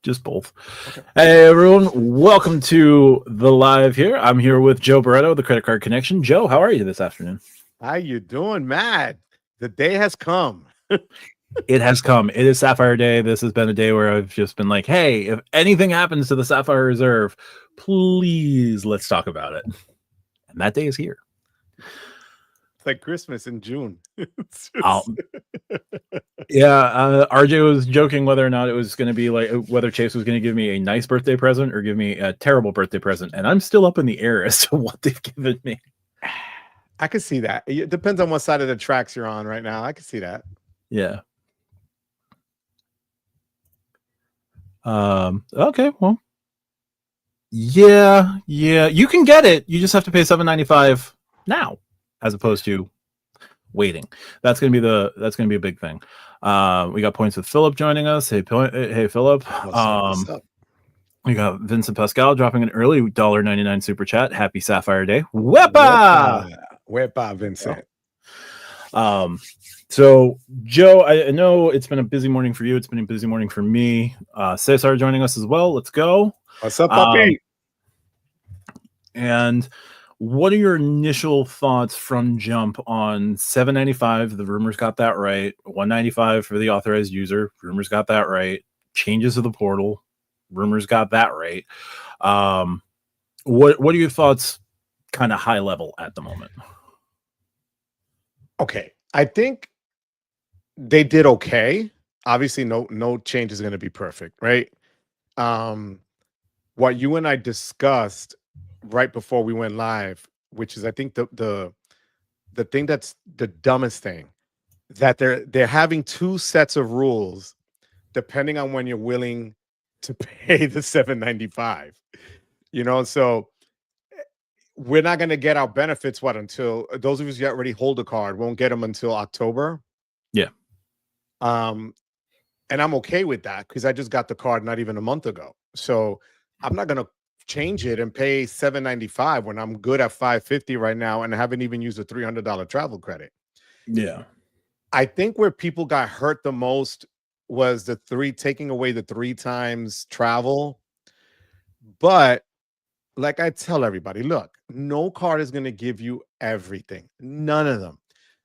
Just both. Okay. Hey, everyone. Welcome to the live here. I'm here with Joe Barretto, the Credit Card Connection. Joe, how are you this afternoon? How you doing, Matt? The day has come. It has come. It is Sapphire Day. This has been a day where I've just been like, hey, if anything happens to the Sapphire Reserve, please let's talk about it. And that day is here. It's like Christmas in June. RJ was joking whether or not it was going to be like whether Chase was going to give me a nice birthday present or give me a terrible birthday present. And I'm still up in the air as to what they've given me. I can see that. It depends on what side of the tracks you're on right now. I can see that. Yeah. Okay, well. Yeah. You can get it. You just have to pay $7.95 now, as opposed to waiting. That's gonna be a big thing. We got points with Philip joining us. Hey Philip. What's up? We got Vincent Pascal dropping an early $1.99 super chat. Happy Sapphire Day. Wepa, Vincent. So Joe, I know it's been a busy morning for you. It's been a busy morning for me. Cesar joining us as well. Let's go. What's up, puppy? And what are your initial thoughts from jump on $7.95? The rumors got that right. $1.95 for the authorized user. Rumors got that right. Changes to the portal. Rumors got that right. What are your thoughts, kind of high level at the moment? Okay, I think they did okay. Obviously, no change is going to be perfect, right? What you and I discussed right before we went live, which is I think the thing that's the dumbest thing, that they're having two sets of rules depending on when you're willing to pay the $7.95. So we're not going to get our benefits until those of us that already hold a card won't get them until October. Yeah. And I'm okay with that because I just got the card not even a month ago. So I'm not going to change it and pay $7.95 when I'm good at $5.50 right now and I haven't even used a $300 travel credit. Yeah. I think where people got hurt the most was taking away the 3 times travel. But like I tell everybody, look, no card is going to give you everything. None of them.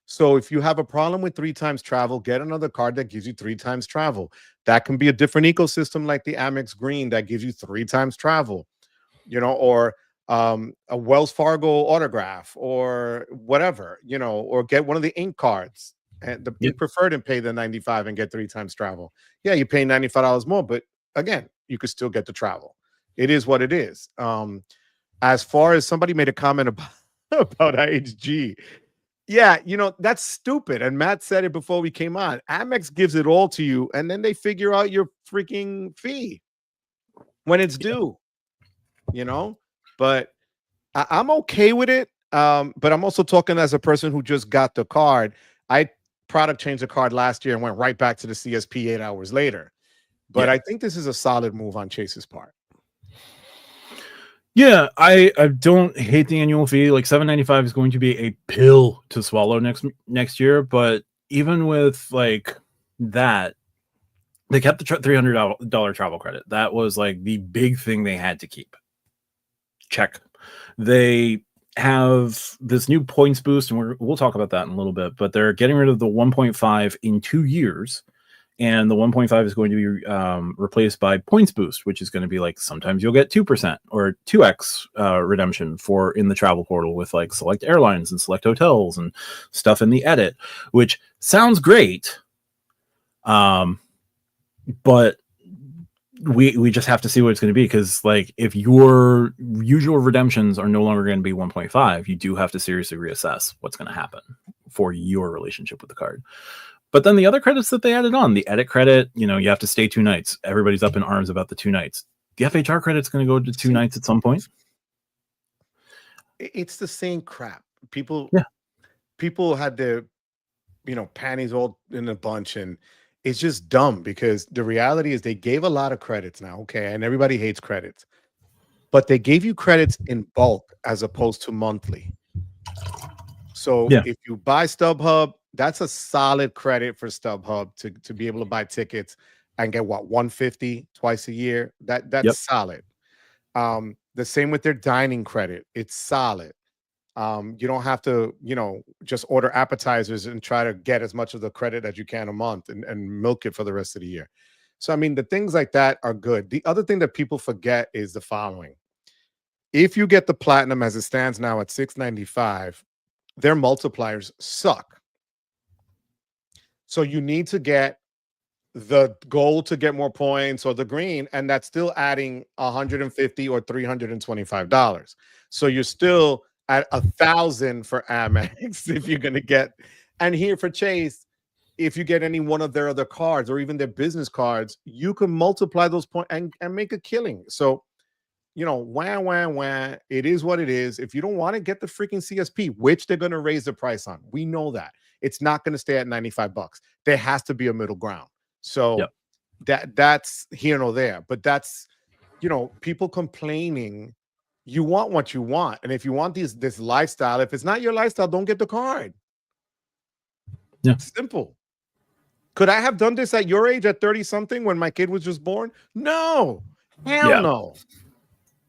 So if you have a problem with 3 times travel, get another card that gives you 3 times travel. That can be a different ecosystem like the Amex Green that gives you 3 times travel, or a Wells Fargo autograph or whatever, or get one of the ink cards and the ink preferred and pay the $95 and get 3 times travel. Yeah, you pay $95 more, but again, you could still get the travel. It is what it is. As far as somebody made a comment about IHG, yeah, that's stupid. And Matt said it before we came on. Amex gives it all to you, and then they figure out your freaking fee when it's due. But I'm okay with it. But I'm also talking as a person who just got the card. I product changed the card last year and went right back to the CSP 8 hours later. But I think this is a solid move on Chase's part. Yeah, I don't hate the annual fee. Like $7.95 is going to be a pill to swallow next year. But even with like that, they kept the $300 travel credit. That was like the big thing they had to keep. Check. They have this new points boost, and we'll talk about that in a little bit. But they're getting rid of the 1.5 in 2 years. And the 1.5 is going to be replaced by points boost, which is going to be like sometimes you'll get 2% or 2x redemption in the travel portal with like select airlines and select hotels and stuff in the edit, which sounds great. But we just have to see what it's going to be, because like if your usual redemptions are no longer going to be 1.5, you do have to seriously reassess what's going to happen for your relationship with the card. But then the other credits that they added on, the edit credit, you have to stay 2 nights. Everybody's up in arms about the 2 nights. The FHR credit's going to go to 2 nights at some point. It's the same crap. People had their, panties all in a bunch, and it's just dumb because the reality is they gave a lot of credits now. Okay. And everybody hates credits, but they gave you credits in bulk as opposed to monthly. So if you buy StubHub, that's a solid credit for StubHub to be able to buy tickets and get what, 150 twice a year. That's Yep. solid. The same with their dining credit. It's solid. You don't have to, just order appetizers and try to get as much of the credit as you can a month and milk it for the rest of the year. So, I mean, the things like that are good. The other thing that people forget is the following. If you get the platinum as it stands now at $695, their multipliers suck. So you need to get the gold to get more points or the green, and that's still adding $150 or $325. So you're still at 1,000 for Amex if you're going to get. And here for Chase, if you get any one of their other cards or even their business cards, you can multiply those points and make a killing. So, wah. It is what it is. If you don't want to get the freaking CSP, which they're going to raise the price on, we know that it's not going to stay at $95. There has to be a middle ground. So that's here nor there. But that's, people complaining. You want what you want, and if you want this lifestyle, if it's not your lifestyle, don't get the card. Yeah, simple. Could I have done this at your age at 30 something when my kid was just born? No, hell no.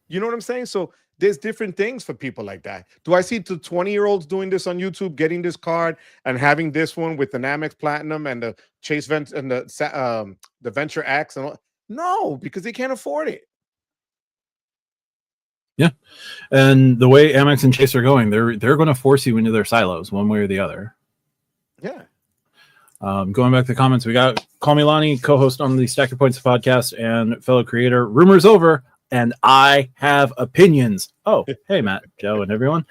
You know what I'm saying? So there's different things for people like that. Do I see the 20-year-olds doing this on YouTube, getting this card and having this one with the Amex Platinum and the Chase Vent and the Venture X and all? No, because they can't afford it. Yeah, and the way Amex and Chase are going, they're going to force you into their silos one way or the other. Yeah. Going back to the comments, we got Call Me Lonnie, co-host on the Stack Your Points podcast and fellow creator. Rumors over, and I have opinions. Oh, hey Matt, Joe, and everyone.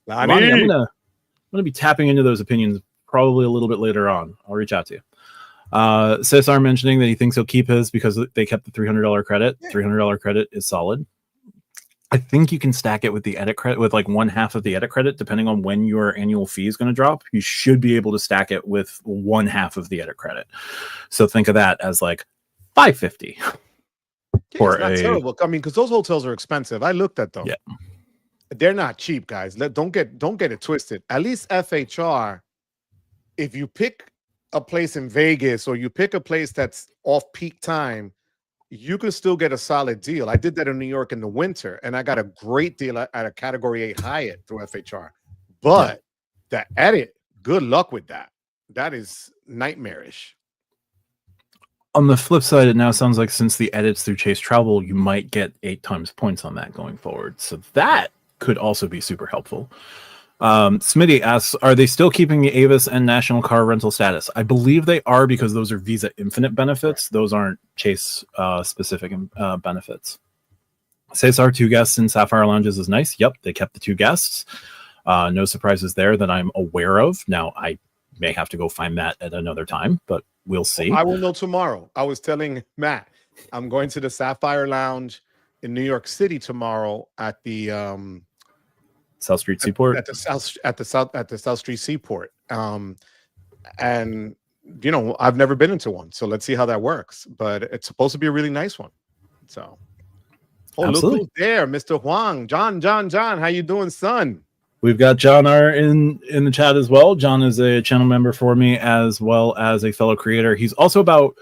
Lonnie, I'm gonna be tapping into those opinions probably a little bit later on. I'll reach out to you. Cesar mentioning that he thinks he'll keep his because they kept the $300 credit. $300 credit is solid. I think you can stack it with the edit credit, with like 1/2 of the edit credit, depending on when your annual fee is going to drop. You should be able to stack it with 1/2 of the edit credit. So think of that as like $550. It's not terrible. I mean, because those hotels are expensive. I looked at them. Yeah, they're not cheap, guys. Don't get it twisted. At least FHR, if you pick a place in Vegas or you pick a place that's off peak time, you can still get a solid deal. I did that in New York in the winter, and I got a great deal at a Category 8 Hyatt through FHR. But the edit, good luck with that. That is nightmarish. On the flip side, it now sounds like since the edits through Chase Travel, you might get 8 times points on that going forward. So that could also be super helpful. Smitty asks, are they still keeping the Avis and National Car Rental status? I believe they are because those are Visa Infinite benefits. Those aren't Chase specific benefits. Cesar, 2 guests in Sapphire Lounges is nice. Yep, they kept the 2 guests. No surprises there that I'm aware of. Now, I may have to go find that at another time, but we'll see. I will know tomorrow. I was telling Matt, I'm going to the Sapphire Lounge in New York City tomorrow at the South Street Seaport. At the South Street Seaport. And I've never been into one, so let's see how that works. But it's supposed to be a really nice one. So, Absolutely. Look who's there, Mr. Huang, John. How you doing, son? We've got John R in the chat as well. John is a channel member for me as well as a fellow creator. He's also about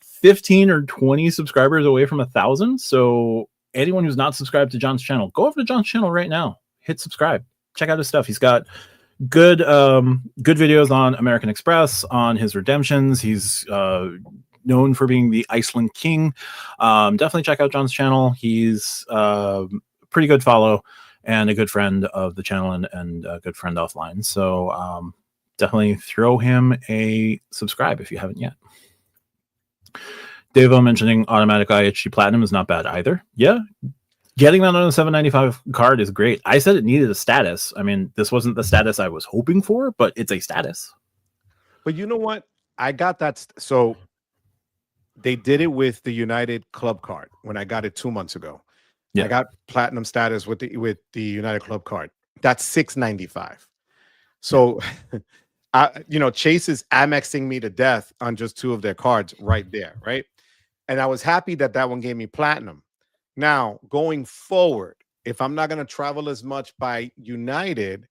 15 or 20 subscribers away from 1,000. So anyone who's not subscribed to John's channel, go over to John's channel right now. Hit subscribe. Check out his stuff. He's got good videos on American Express, on his redemptions. He's known for being the Iceland King. Definitely check out John's channel. He's a pretty good follow and a good friend of the channel and a good friend offline. So definitely throw him a subscribe if you haven't yet. Davo mentioning automatic IHG Platinum is not bad either. Yeah. Getting that on a $795 card is great. I said it needed a status. I mean, this wasn't the status I was hoping for, but it's a status. But you know what? I got that. So they did it with the United Club card when I got it 2 months ago. Yeah. I got platinum status with the United Club card. That's $695. So, Chase is Amexing me to death on just 2 of their cards right there, right? And I was happy that one gave me platinum. Now, going forward, if I'm not going to travel as much by United,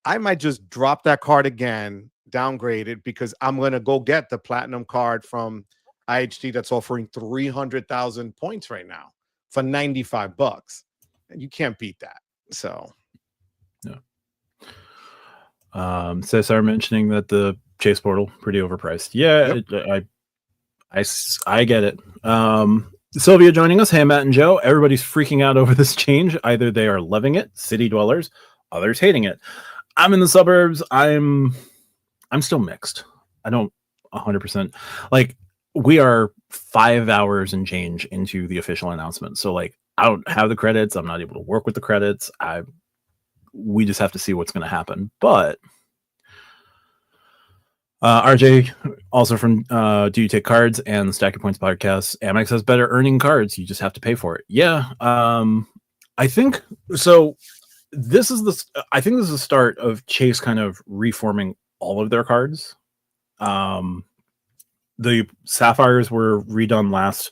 I might just drop that card again, downgrade it, because I'm going to go get the platinum card from IHD that's offering 300,000 points right now for $95. And you can't beat that. So, yeah. Cesar mentioning that the Chase portal pretty overpriced. Yeah, yep. I get it. Sylvia joining us. Hey, Matt and Joe. Everybody's freaking out over this change. Either they are loving it, city dwellers, others hating it. I'm in the suburbs. I'm still mixed. I don't 100% like. We are 5 hours and change into the official announcement, so like I don't have the credits. I'm not able to work with the credits. We just have to see what's going to happen. But RJ, also from Do You Take Cards and the Stack Your Points podcast, Amex has better earning cards. You just have to pay for it. Yeah, I think so. I think this is the start of Chase kind of reforming all of their cards. The Sapphires were redone last,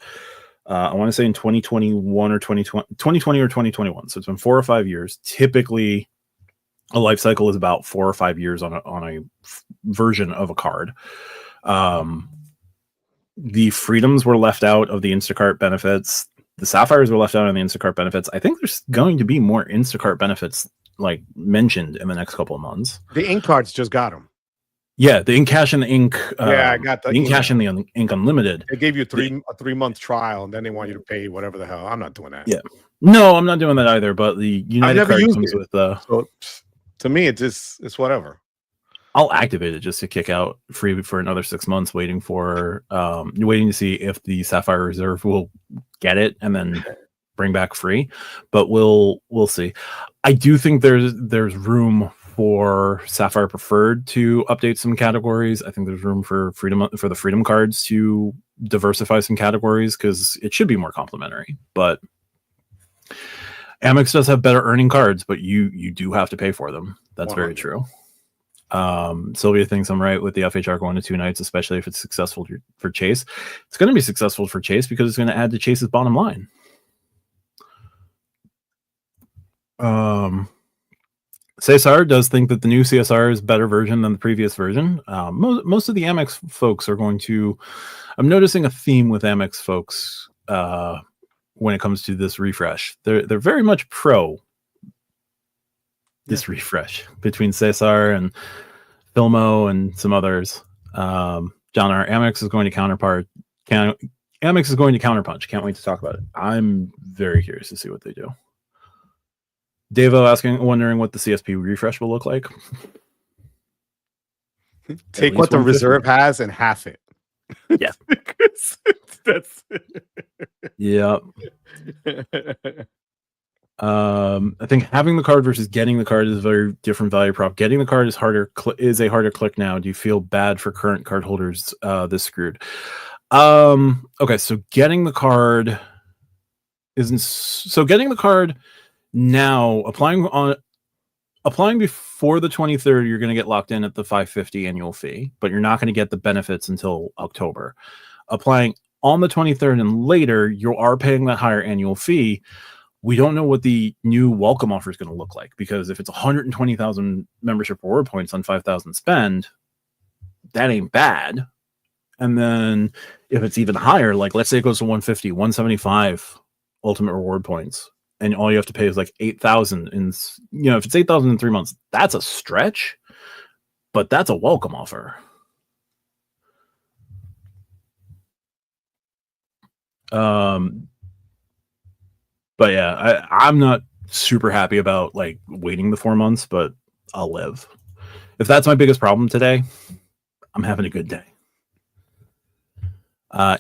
I want to say in 2021 or 2020 or 2021. So it's been 4 or 5 years. Typically, a life cycle is about 4 or 5 years on a version of a card. The Freedoms were left out of the Instacart benefits. The Sapphires were left out on the Instacart benefits. I think there's going to be more Instacart benefits like mentioned in the next couple of months. The ink cards just got them. Yeah, the Ink Cash and the Ink. I got the Ink Cash and the Ink Unlimited. They gave you a 3-month trial, and then they want you to pay whatever the hell. I'm not doing that. Yeah, no, I'm not doing that either. But the United card comes with So to me, it's whatever. I'll activate it just to kick out free for another 6 months, waiting to see if the Sapphire Reserve will get it and then bring back free. But we'll see. I do think there's room for Sapphire Preferred to update some categories. I think there's room for the Freedom cards to diversify some categories because it should be more complementary. But Amex does have better earning cards, but you do have to pay for them. That's 100. Very true. Sylvia thinks I'm right with the FHR going to 2 nights, especially if it's successful for Chase. It's going to be successful for Chase because it's going to add to Chase's bottom line. Cesar does think that the new CSR is a better version than the previous version. Most of the Amex folks are going to... I'm noticing a theme with Amex folks when it comes to this refresh. They're very much pro this refresh between Cesar and Filmo and some others. John R. Amex is going to counterpunch. Can't wait to talk about it. I'm very curious to see what they do. Davo wondering what the CSP refresh will look like. Take what the reserve has and half it. Yeah. That's yeah. I think having the card versus getting the card is a very different value prop. Getting the card is a harder click now. Do you feel bad for current card holders this screwed? Okay, so getting the card now, applying before the 23rd, you're going to get locked in at the $550 annual fee, but you're not going to get the benefits until October. Applying on the 23rd and later, you are paying that higher annual fee. We don't know what the new welcome offer is going to look like, because if it's 120,000 membership reward points on 5,000 spend, that ain't bad. And then if it's even higher, like let's say it goes to 150, 175 ultimate reward points, and all you have to pay is like 8,000 in, if it's 8,000 in 3 months, that's a stretch, but that's a welcome offer. But yeah, I'm not super happy about like waiting the 4 months, but I'll live. If that's my biggest problem today, I'm having a good day.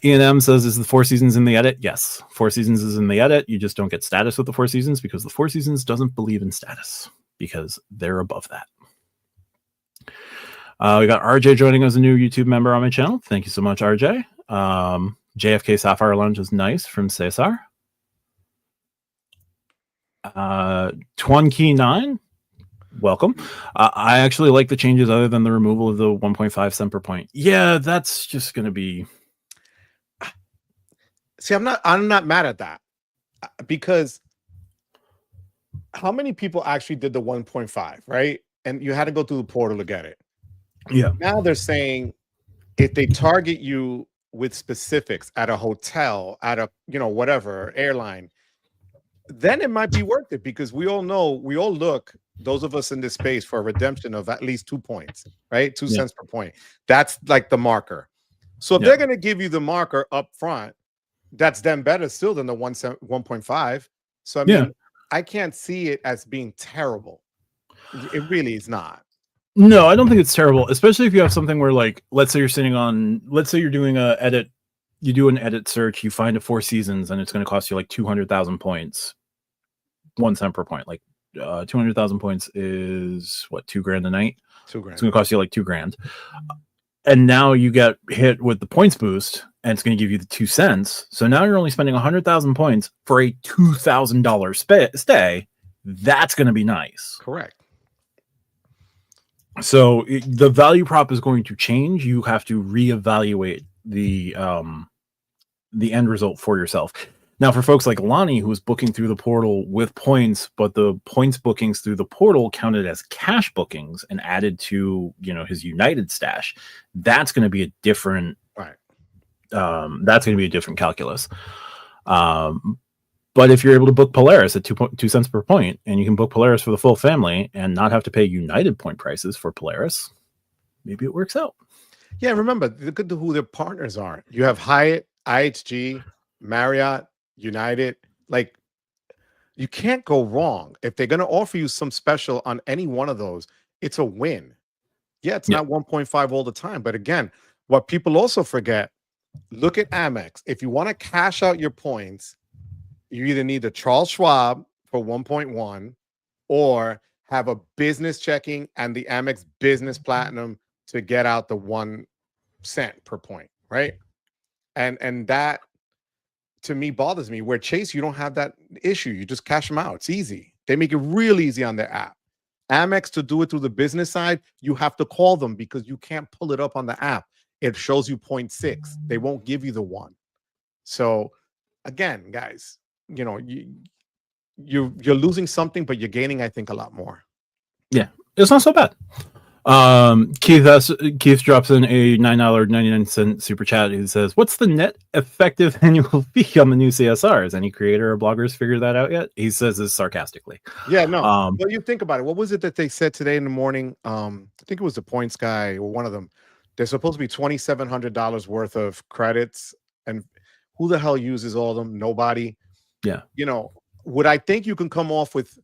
Ian M says, is the Four Seasons in the edit? Yes, Four Seasons is in the edit. You just don't get status with the Four Seasons because the Four Seasons doesn't believe in status because they're above that. We got RJ joining as a new YouTube member on my channel. Thank you so much, RJ. JFK Sapphire Lounge is nice from Cesar. Twan9, welcome. I actually like the changes other than the removal of the 1.5 cent per point. Yeah, that's just going to be... See, I'm not mad at that, because how many people actually did the 1.5, right? And you had to go through the portal to get it. Yeah. Now they're saying if they target you with specifics at a hotel, at a, whatever airline, then it might be worth it, because we all know, we all look, those of us in this space, for a redemption of at least 2 points, right? 2 cents per point. That's like the marker. So if they're going to give you the marker up front, that's then better still than the 1.5. So I mean, I can't see it as being terrible. It really is not. No, I don't think it's terrible, especially if you have something where, like, let's say you're doing a edit, you do an edit search, you find a Four Seasons, and it's going to cost you like 200,000 points, 1 cent per point. Like 200,000 points is what, $2,000 a night? $2,000. It's going to cost you like $2,000. And now you get hit with the points boost, and it's going to give you the 2 cents. So now you're only spending 100,000 points for a $2,000 stay. That's going to be nice. Correct. So the value prop is going to change. You have to reevaluate the end result for yourself. Now, for folks like Lonnie, who was booking through the portal with points, but the points bookings through the portal counted as cash bookings and added to, his United stash, that's going to be a different, right? That's going to be a different calculus. But if you're able to book Polaris at 2 cents per point, and you can book Polaris for the full family and not have to pay United point prices for Polaris, maybe it works out. Yeah, remember, look at who their partners are. You have Hyatt, IHG, Marriott, United. Like, you can't go wrong. If they're going to offer you some special on any one of those, it's a win. Yeah, it's not 1.5 all the time. But again, what people also forget, look at Amex. If you want to cash out your points, you either need the Charles Schwab for 1.1 or have a business checking and the Amex Business Platinum to get out the 1 cent per point, right? And that, to me, bothers me. Where Chase, you don't have that issue. You just cash them out. It's easy. They make it real easy on their app. Amex, to do it through the business side, you have to call them because you can't pull it up on the app. It shows you 0.6. They won't give you the 1. So again, guys, you're losing something, but you're gaining, I think, a lot more. Yeah, it's not so bad. Keith drops in a $9.99 super chat. He says, "What's the net effective annual fee on the new CSR? Has any creator or bloggers figured that out yet?" He says this sarcastically. Yeah, no. But you think about it. What was it that they said today in the morning? I think it was the Points guy or one of them. There's supposed to be $2,700 worth of credits, and who the hell uses all of them? Nobody. Yeah. Would I think you can come off with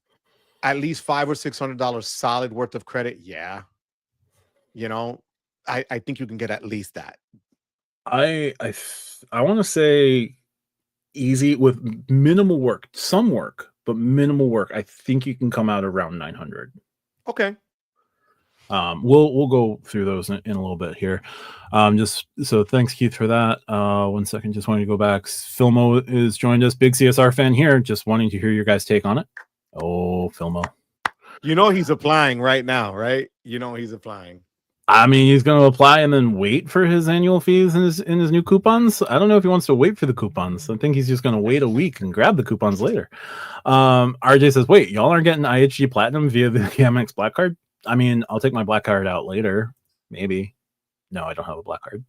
at least $500 or $600 solid worth of credit? Yeah. I think you can get at least that. I want to say easy with minimal work, some work, but minimal work. I think you can come out around 900. Okay. We'll go through those in a little bit here. Just so thanks, Keith, for that. 1 second, just wanted to go back. Filmo is joined us, big CSR fan here. Just wanting to hear your guys' take on it. Oh, Filmo. He's applying right now, right? He's applying. I mean, he's going to apply and then wait for his annual fees in his new coupons. I don't know if he wants to wait for the coupons. I think he's just going to wait a week and grab the coupons later. RJ says, "Wait, y'all aren't getting IHG Platinum via the Amex Black Card?" I mean, I'll take my Black Card out later. Maybe. No, I don't have a Black Card.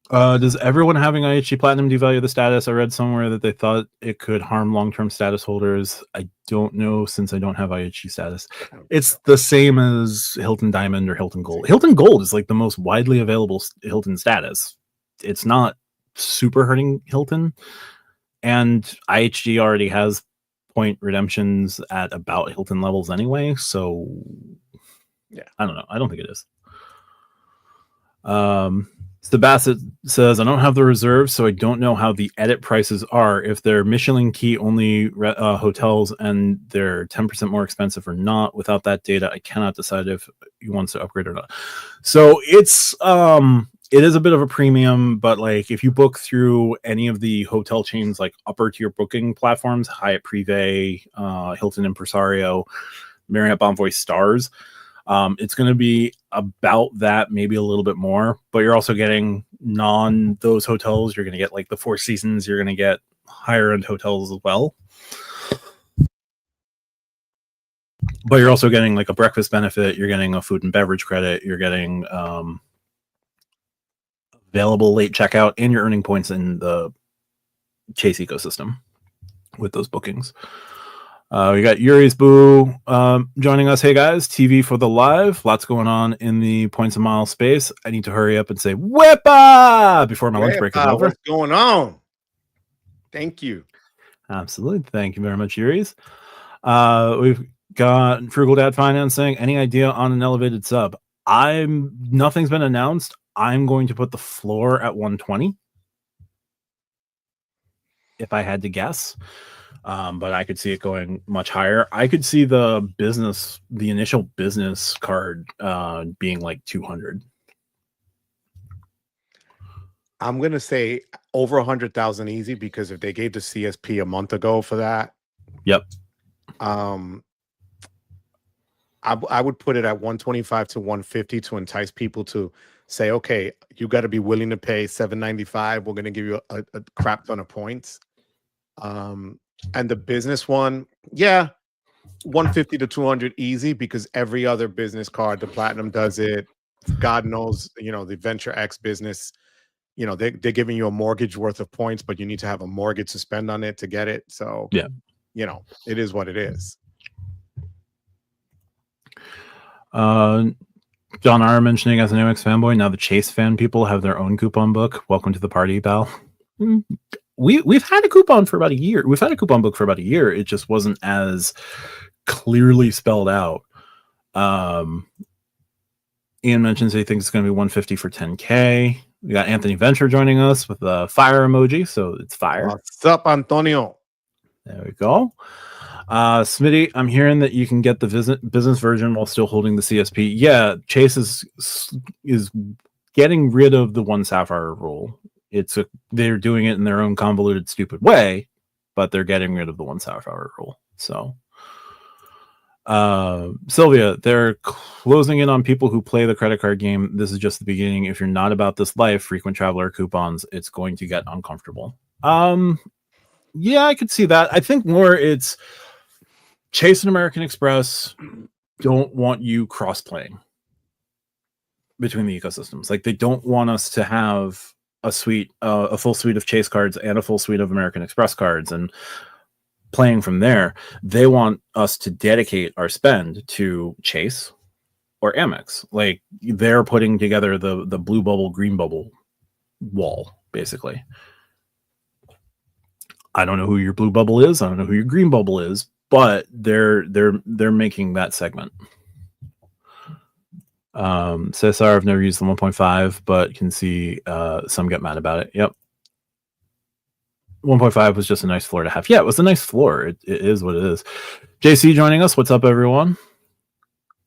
Does everyone having IHG Platinum devalue the status? I read somewhere that they thought it could harm long-term status holders. I don't know, since I don't have IHG status. It's the same as Hilton Diamond or Hilton Gold. Hilton Gold is like the most widely available Hilton status. It's not super hurting Hilton. And IHG already has point redemptions at about Hilton levels anyway. So yeah, I don't know. I don't think it is. Bassett says, "I don't have the reserves, so I don't know how the edit prices are. If they're Michelin key only hotels and they're 10% more expensive or not. Without that data, I cannot decide if he wants to upgrade or not." So it is a bit of a premium, but like if you book through any of the hotel chains, like upper tier booking platforms, Hyatt Privé, Hilton Impresario, Marriott Bonvoy Stars, it's going to be about that, maybe a little bit more, but you're also getting those hotels. You're going to get like the Four Seasons. You're going to get higher end hotels as well. But you're also getting like a breakfast benefit. You're getting a food and beverage credit. You're getting available late checkout, and you're earning points in the Chase ecosystem with those bookings. We got Yuri's Boo joining us. Hey guys, TV for the live. Lots going on in the points a mile space. I need to hurry up and say Whippa before my lunch break is over. What's going on? Thank you. Absolutely. Thank you very much, Yuri's. We've got Frugal Dad Financing. Any idea on an elevated sub? Nothing's been announced. I'm going to put the floor at 120 if I had to guess. But I could see it going much higher. I could see the initial business card being like 200. I'm gonna say over 100,000 easy, because if they gave the CSP a month ago for that, yep. I would put it at 125 to 150 to entice people to say, okay, you got to be willing to pay $7.95. We're gonna give you a crap ton of points. And the business one, yeah, 150 to 200 easy, because every other business card, the Platinum does it. God knows, the Venture X business, they're giving you a mortgage worth of points, but you need to have a mortgage to spend on it to get it. So, yeah, it is what it is. John R. mentioning as an Amex fanboy, now the Chase fan people have their own coupon book. Welcome to the party, pal. We've had a coupon for about a year. We've had a coupon book for about a year. It just wasn't as clearly spelled out. Ian mentions he thinks it's going to be 150 for 10K. We got Anthony Venture joining us with the fire emoji, so it's fire. What's up, Antonio? There we go. Smitty, I'm hearing that you can get the business version while still holding the CSP. Yeah, Chase is getting rid of the one Sapphire rule. They're doing it in their own convoluted, stupid way, but they're getting rid of the one Sapphire rule. So, Sylvia, they're closing in on people who play the credit card game. This is just the beginning. If you're not about this life, frequent traveler coupons, it's going to get uncomfortable. Yeah, I could see that. I think more it's Chase and American Express don't want you cross-playing between the ecosystems. Like, they don't want us to have a full suite of Chase cards and a full suite of American Express cards and playing from there. They want us to dedicate our spend to Chase or Amex. Like, they're putting together the blue bubble, green bubble wall, basically. I don't know who your blue bubble is. I don't know who your green bubble is, but they're making that segment. Cesar, I've never used the 1.5, but can see some get mad about it. Yep. 1.5 was just a nice floor to have. Yeah, it was a nice floor. It is what it is. JC joining us. What's up, everyone?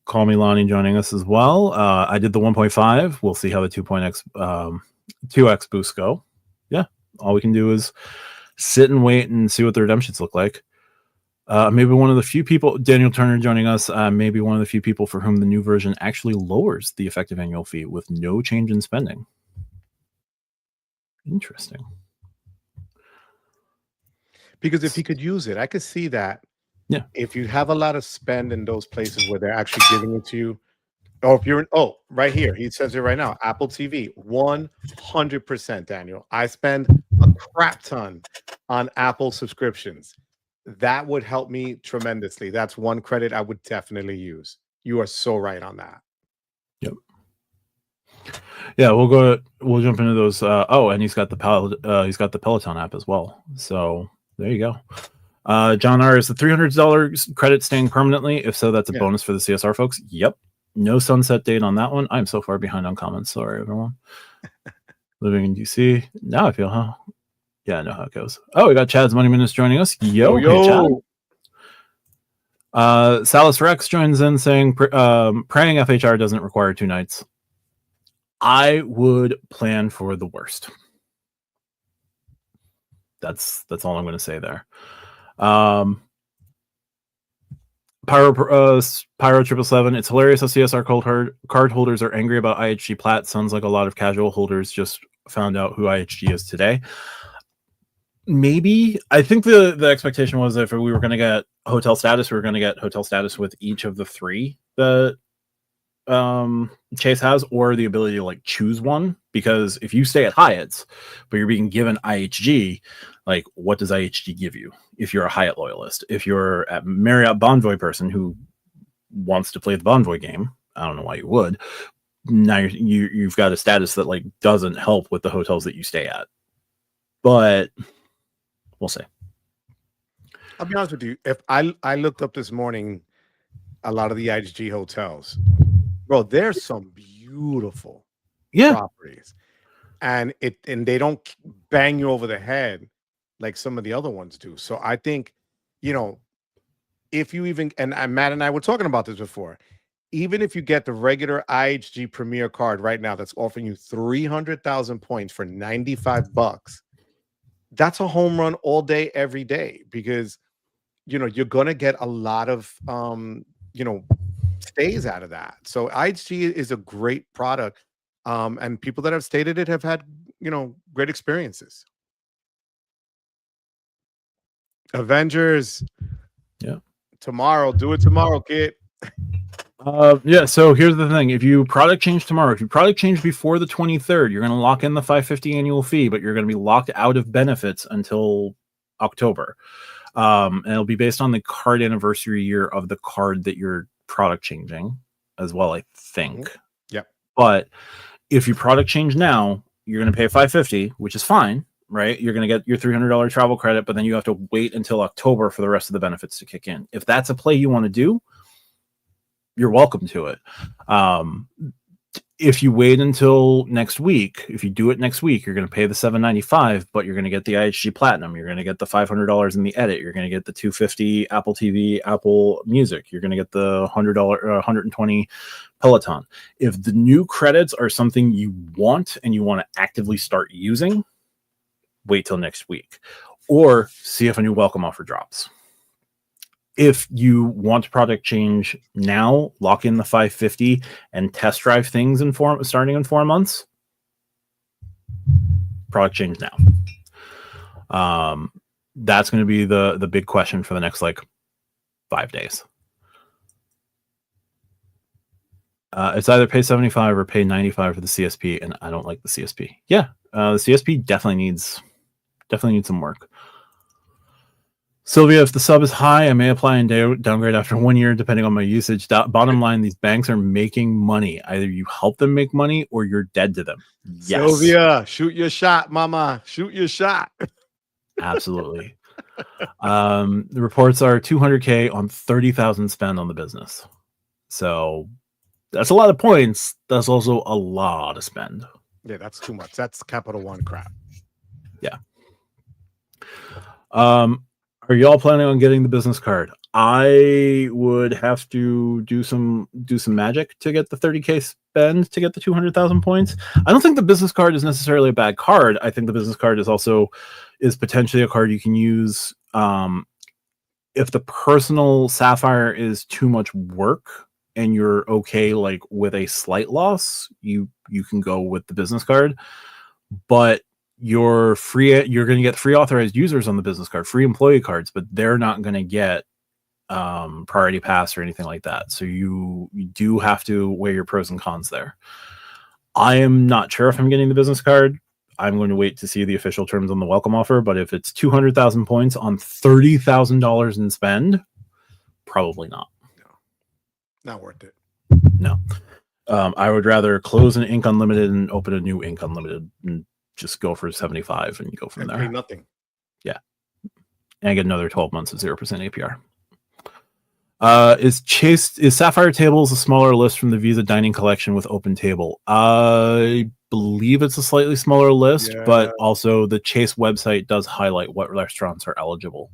Call me Lonnie joining us as well. I did the 1.5. We'll see how the 2x boosts go. Yeah, all we can do is sit and wait and see what the redemptions look like. Maybe one of the few people, Daniel Turner joining us, maybe one of the few people for whom the new version actually lowers the effective annual fee with no change in spending. Interesting. Because if he could use it, I could see that. Yeah. If you have a lot of spend in those places where they're actually giving it to you, or if you're right here, he says it right now, Apple TV, 100%, Daniel. I spend a crap ton on Apple subscriptions. That would help me tremendously. That's one credit I would definitely use. You are so right on that. Yep. Yeah, we'll jump into those. And he's got the Peloton app as well. So there you go. John R, is the $300 credit staying permanently? If so, that's a bonus for the CSR folks. Yep. No sunset date on that one. I'm so far behind on comments. Sorry, everyone. Living in DC. Now I feel yeah, I know how it goes. Oh, we got Chad's Money Minutes joining us. Yo. Hey, Chad. Salis Rex joins in saying praying FHR doesn't require 2 nights. I would plan for the worst. That's all I'm going to say there. Pyro 777. It's hilarious how CSR card holders are angry about IHG Plat. Sounds like a lot of casual holders just found out who IHG is today. Maybe. I think the expectation was that if we were going to get hotel status, we were going to get hotel status with each of the 3 that Chase has, or the ability to like choose one. Because if you stay at Hyatt's, but you're being given IHG, like what does IHG give you if you're a Hyatt loyalist? If you're a Marriott Bonvoy person who wants to play the Bonvoy game, I don't know why you would. Now you've got a status that like doesn't help with the hotels that you stay at. But we'll see. I'll be honest with you. If I looked up this morning a lot of the IHG hotels, bro, there's some beautiful properties, and they don't bang you over the head like some of the other ones do. So I think, if you even, and Matt and I were talking about this before, even if you get the regular IHG Premier card right now that's offering you 300,000 points for $95, that's a home run all day, every day, because you're gonna get a lot of stays out of that. So IHG is a great product, and people that have stayed at it have had great experiences. Avengers, tomorrow, do it tomorrow, kid. So here's the thing. If you product change tomorrow, if you product change before the 23rd, you're going to lock in the $550 annual fee, but you're going to be locked out of benefits until October. And it'll be based on the card anniversary year of the card that you're product changing as well, I think. Yep. But if you product change now, you're going to pay $550, which is fine, right? You're going to get your $300 travel credit, but then you have to wait until October for the rest of the benefits to kick in. If that's a play you want to do, you're welcome to it. If you wait until next week, if you do it next week, you're going to pay the $795, but you're going to get the IHG Platinum. You're going to get the $500 in the edit. You're going to get the $250 Apple TV, Apple Music. You're going to get the $100, $120 Peloton. If the new credits are something you want and you want to actively start using, wait till next week, or see if a new welcome offer drops. If you want to product change now, lock in the $550 and test drive things starting in 4 months. Product change now. That's going to be the big question for the next 5 days. It's either pay $75 or pay $95 for the CSP, and I don't like the CSP. Yeah, the CSP definitely needs some work. Sylvia, if the sub is high, I may apply and downgrade after 1 year, depending on my usage. Bottom line, these banks are making money. Either you help them make money or you're dead to them. Yes. Sylvia, shoot your shot, mama. Shoot your shot. Absolutely. The reports are $200K on 30,000 spend on the business. So that's a lot of points. That's also a lot of spend. Yeah, that's too much. That's Capital One crap. Yeah. Are y'all planning on getting the business card? I would have to do some magic to get the 30K spend to get the 200,000 points. I don't think the business card is necessarily a bad card. I think the business card is potentially a card you can use if the personal Sapphire is too much work and you're okay with a slight loss. You can go with the business card, but you're going to get free authorized users on the business card, free employee cards, but they're not going to get priority pass or anything like that. So you do have to weigh your pros and cons there. I am not sure if I'm getting the business card. I'm going to wait to see the official terms on the welcome offer, but if it's 200,000 points on $30,000 in spend, probably not. No, not worth it. No. I would rather close an Ink Unlimited and open a new Ink Unlimited and just go for 75 and go from there. Pay nothing. Yeah. And get another 12 months of 0% APR. Is Sapphire Tables a smaller list from the Visa Dining Collection with Open Table? I believe it's a slightly smaller list, but also the Chase website does highlight what restaurants are eligible.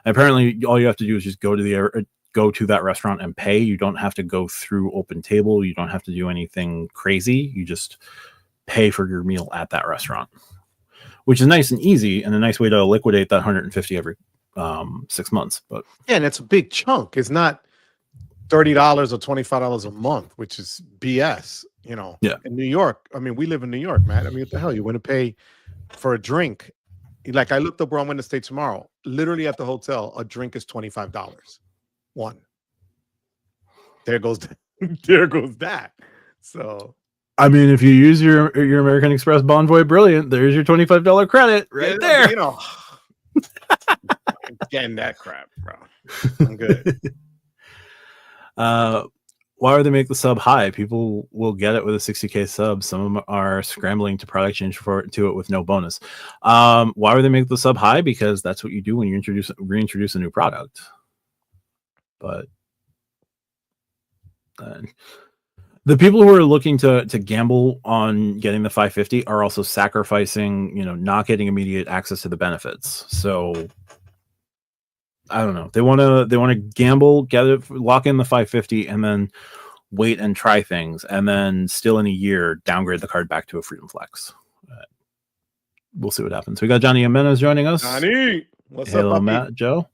And apparently, all you have to do is just go to that restaurant and pay. You don't have to go through Open Table. You don't have to do anything crazy. You just pay for your meal at that restaurant, which is nice and easy and a nice way to liquidate that 150 every 6 months. But yeah, and it's a big chunk. It's not $30 or $25 a month, which is BS. Yeah. In New York, I mean, we live in New York, man. I mean, what the hell? You want to pay for a drink? Like, I looked up where I'm going to stay tomorrow. Literally at the hotel, a drink is $25. One. There goes there goes that. So I mean, if you use your American Express Bonvoy Brilliant, there's your $25 credit right there. You know, I'm getting that crap, bro. I'm good. Why would they make the sub high? People will get it with a 60K sub. Some of them are scrambling to product change to it with no bonus. Why would they make the sub high? Because that's what you do when you reintroduce a new product. But the people who are looking to gamble on getting the 550 are also sacrificing, not getting immediate access to the benefits. So I don't know. They want to gamble, get it, lock in the 550, and then wait and try things, and then still in a year downgrade the card back to a Freedom Flex. We'll see what happens. We got Johnny Jimenez joining us. Johnny, what's Hello, up, Matt, Joe.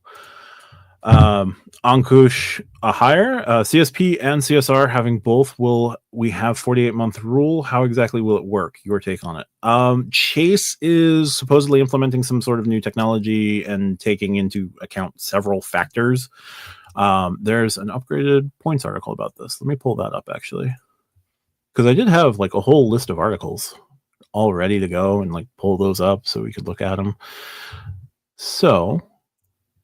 Ankush Ahire, CSP and CSR having both. Will we have 48-month rule? How exactly will it work? Your take on it. Chase is supposedly implementing some sort of new technology and taking into account several factors. There's an upgraded points article about this. Let me pull that up actually, because I did have like a whole list of articles all ready to go and like pull those up so we could look at them. So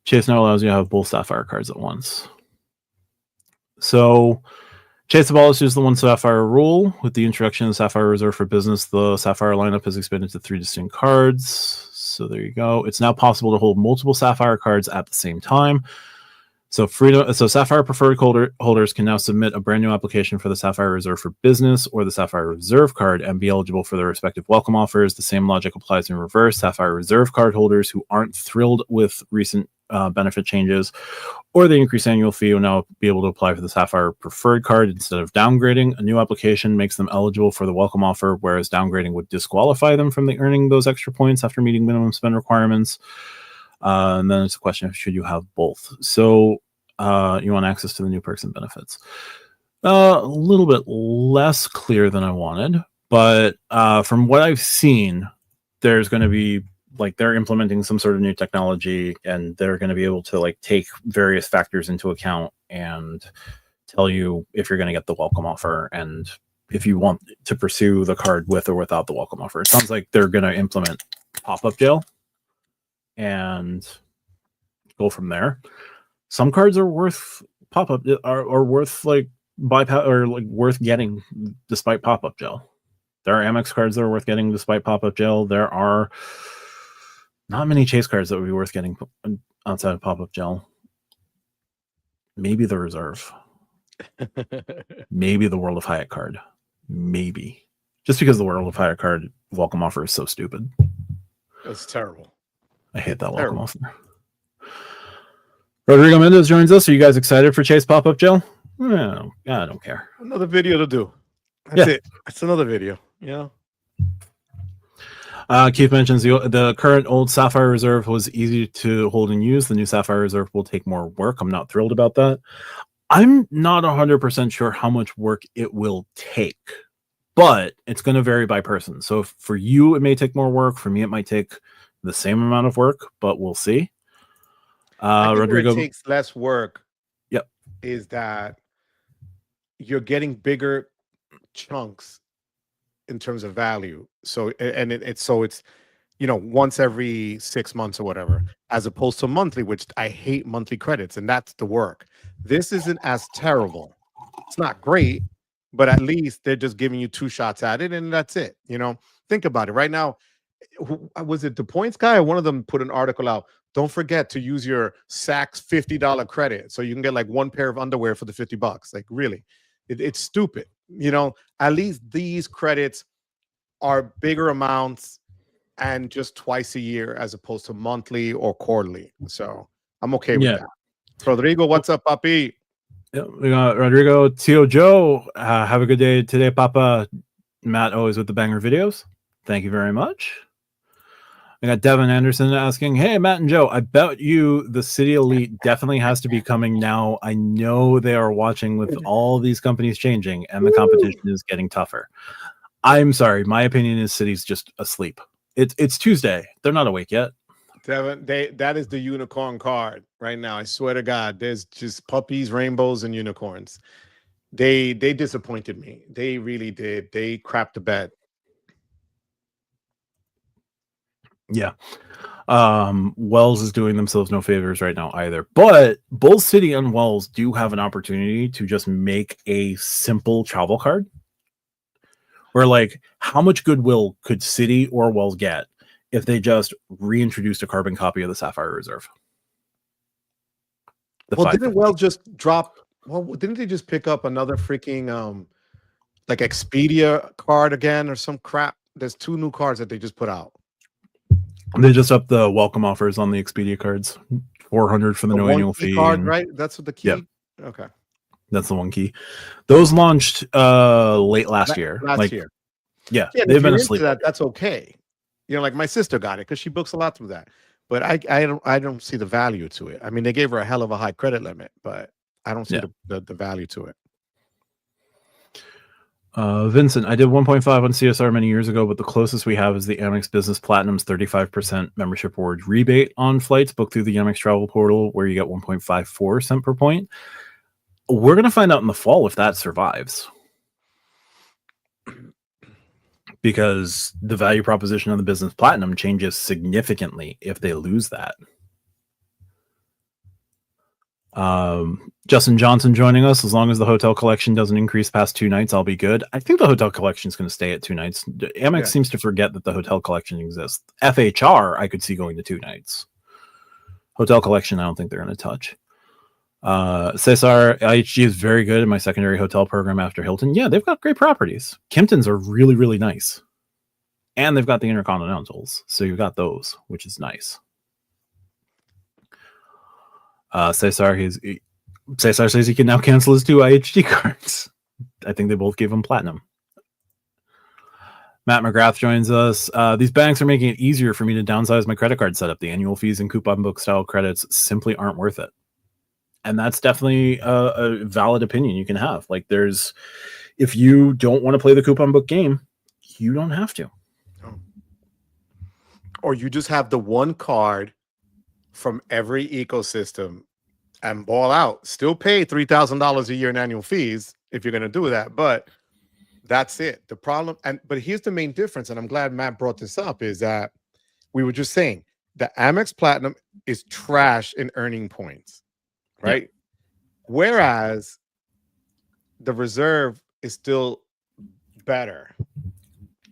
Chase now allows you to have both Sapphire cards at once. So Chase abolishes the one Sapphire rule. With the introduction of Sapphire Reserve for Business, the Sapphire lineup has expanded to 3 distinct cards. So there you go. It's now possible to hold multiple Sapphire cards at the same time. So Sapphire preferred holders can now submit a brand new application for the Sapphire Reserve for Business or the Sapphire Reserve card and be eligible for their respective welcome offers. The same logic applies in reverse. Sapphire Reserve card holders who aren't thrilled with recent benefit changes or the increased annual fee will now be able to apply for the Sapphire preferred card instead of downgrading. A new application makes them eligible for the welcome offer, whereas downgrading would disqualify them from earning those extra points after meeting minimum spend requirements. And then it's a question of should you have both. So you want access to the new perks and benefits. A little bit less clear than I wanted, but from what I've seen, there's going to be they're implementing some sort of new technology and they're going to be able to take various factors into account and tell you if you're going to get the welcome offer and if you want to pursue the card with or without the welcome offer. It sounds like they're going to implement pop-up jail and go from there. Some cards are worth pop-up are worth bypass or worth getting despite pop-up jail. There are Amex cards that are worth getting despite pop-up jail. There are not many Chase cards that would be worth getting outside of pop-up jail. Maybe the Reserve. Maybe the World of Hyatt card. Maybe. Just because the World of Hyatt card welcome offer is so stupid. That's terrible. I hate that welcome offer. Rodrigo Mendez joins us. Are you guys excited for Chase pop-up jail? No, I don't care. Another video to do. That's it. That's another video. Yeah. Keith mentions the current old Sapphire Reserve was easy to hold and use. The new Sapphire Reserve will take more work. I'm not thrilled about that. I'm not 100% sure how much work it will take, but it's going to vary by person. So for you, it may take more work. For me, it might take the same amount of work, but we'll see. I think Rodrigo where it takes less work. Yep. Is that you're getting bigger chunks in terms of value. So it's once every 6 months or whatever, as opposed to monthly, which I hate monthly credits, and that's the work. This isn't as terrible. It's not great, but at least they're just giving you 2 shots at it, and that's it. Think about it. Right now, was it the points guy or one of them put an article out? Don't forget to use your Saks $50 credit so you can get 1 pair of underwear for the $50. Really, it's stupid. At least these credits are bigger amounts and just twice a year as opposed to monthly or quarterly. So I'm okay with that. Rodrigo, what's up, papi? Yeah, we got Rodrigo, Tio Joe. Have a good day today, Papa. Matt, always with the banger videos. Thank you very much. I got Devin Anderson asking, hey, Matt and Joe, I bet you the City Elite definitely has to be coming now. I know they are watching with all these companies changing and the competition is getting tougher. I'm sorry. My opinion is City's just asleep. It's Tuesday. They're not awake yet. Devin, that is the unicorn card right now. I swear to God, there's just puppies, rainbows, and unicorns. They disappointed me. They really did. They crapped the bed. Yeah. Wells is doing themselves no favors right now either. But both City and Wells do have an opportunity to just make a simple travel card. Where, like, how much goodwill could City or Wells get if they just reintroduced a carbon copy of the Sapphire Reserve? Well, didn't Wells just drop? Well, didn't they just pick up another freaking like Expedia card again or some crap? There's 2 new cards that they just put out. They just upped the welcome offers on the Expedia cards. 400 for the no annual fee card, right? That's what the key. Yep. Okay. That's the one key. Those launched late last year. Last year. Yeah, they've been asleep. That's okay. Like my sister got it because she books a lot through that. But I don't see the value to it. I mean, they gave her a hell of a high credit limit, but I don't see the value to it. Vincent, I did 1.5 on CSR many years ago, but the closest we have is the Amex Business Platinum's 35% membership award rebate on flights booked through the Amex Travel Portal, where you get 1.54 cent per point. We're going to find out in the fall if that survives. Because the value proposition of the Business Platinum changes significantly if they lose that. Justin Johnson joining us. As long as the hotel collection doesn't increase past 2 nights, I'll be good. I think the hotel collection is going to stay at 2 nights. Amex seems to forget that the hotel collection exists. FHR, I could see going to 2 nights. Hotel collection, I don't think they're going to touch. Cesar, IHG is very good in my secondary hotel program after Hilton. Yeah, they've got great properties. Kimptons are really, really nice. And they've got the Intercontinentals. So you've got those, which is nice. Cesar says he can now cancel his 2 IHG cards. I think they both gave him platinum. Matt McGrath joins us. These banks are making it easier for me to downsize my credit card setup. The annual fees and coupon book style credits simply aren't worth it. And that's definitely a valid opinion you can have. Like, if you don't want to play the coupon book game, you don't have to. Or you just have the one card from every ecosystem and ball out. Still pay $3,000 a year in annual fees if you're going to do that, but that's it. The problem, but here's the main difference, and I'm glad Matt brought this up, is that we were just saying the Amex Platinum is trash in earning points, right? Yeah. Whereas the Reserve is still better.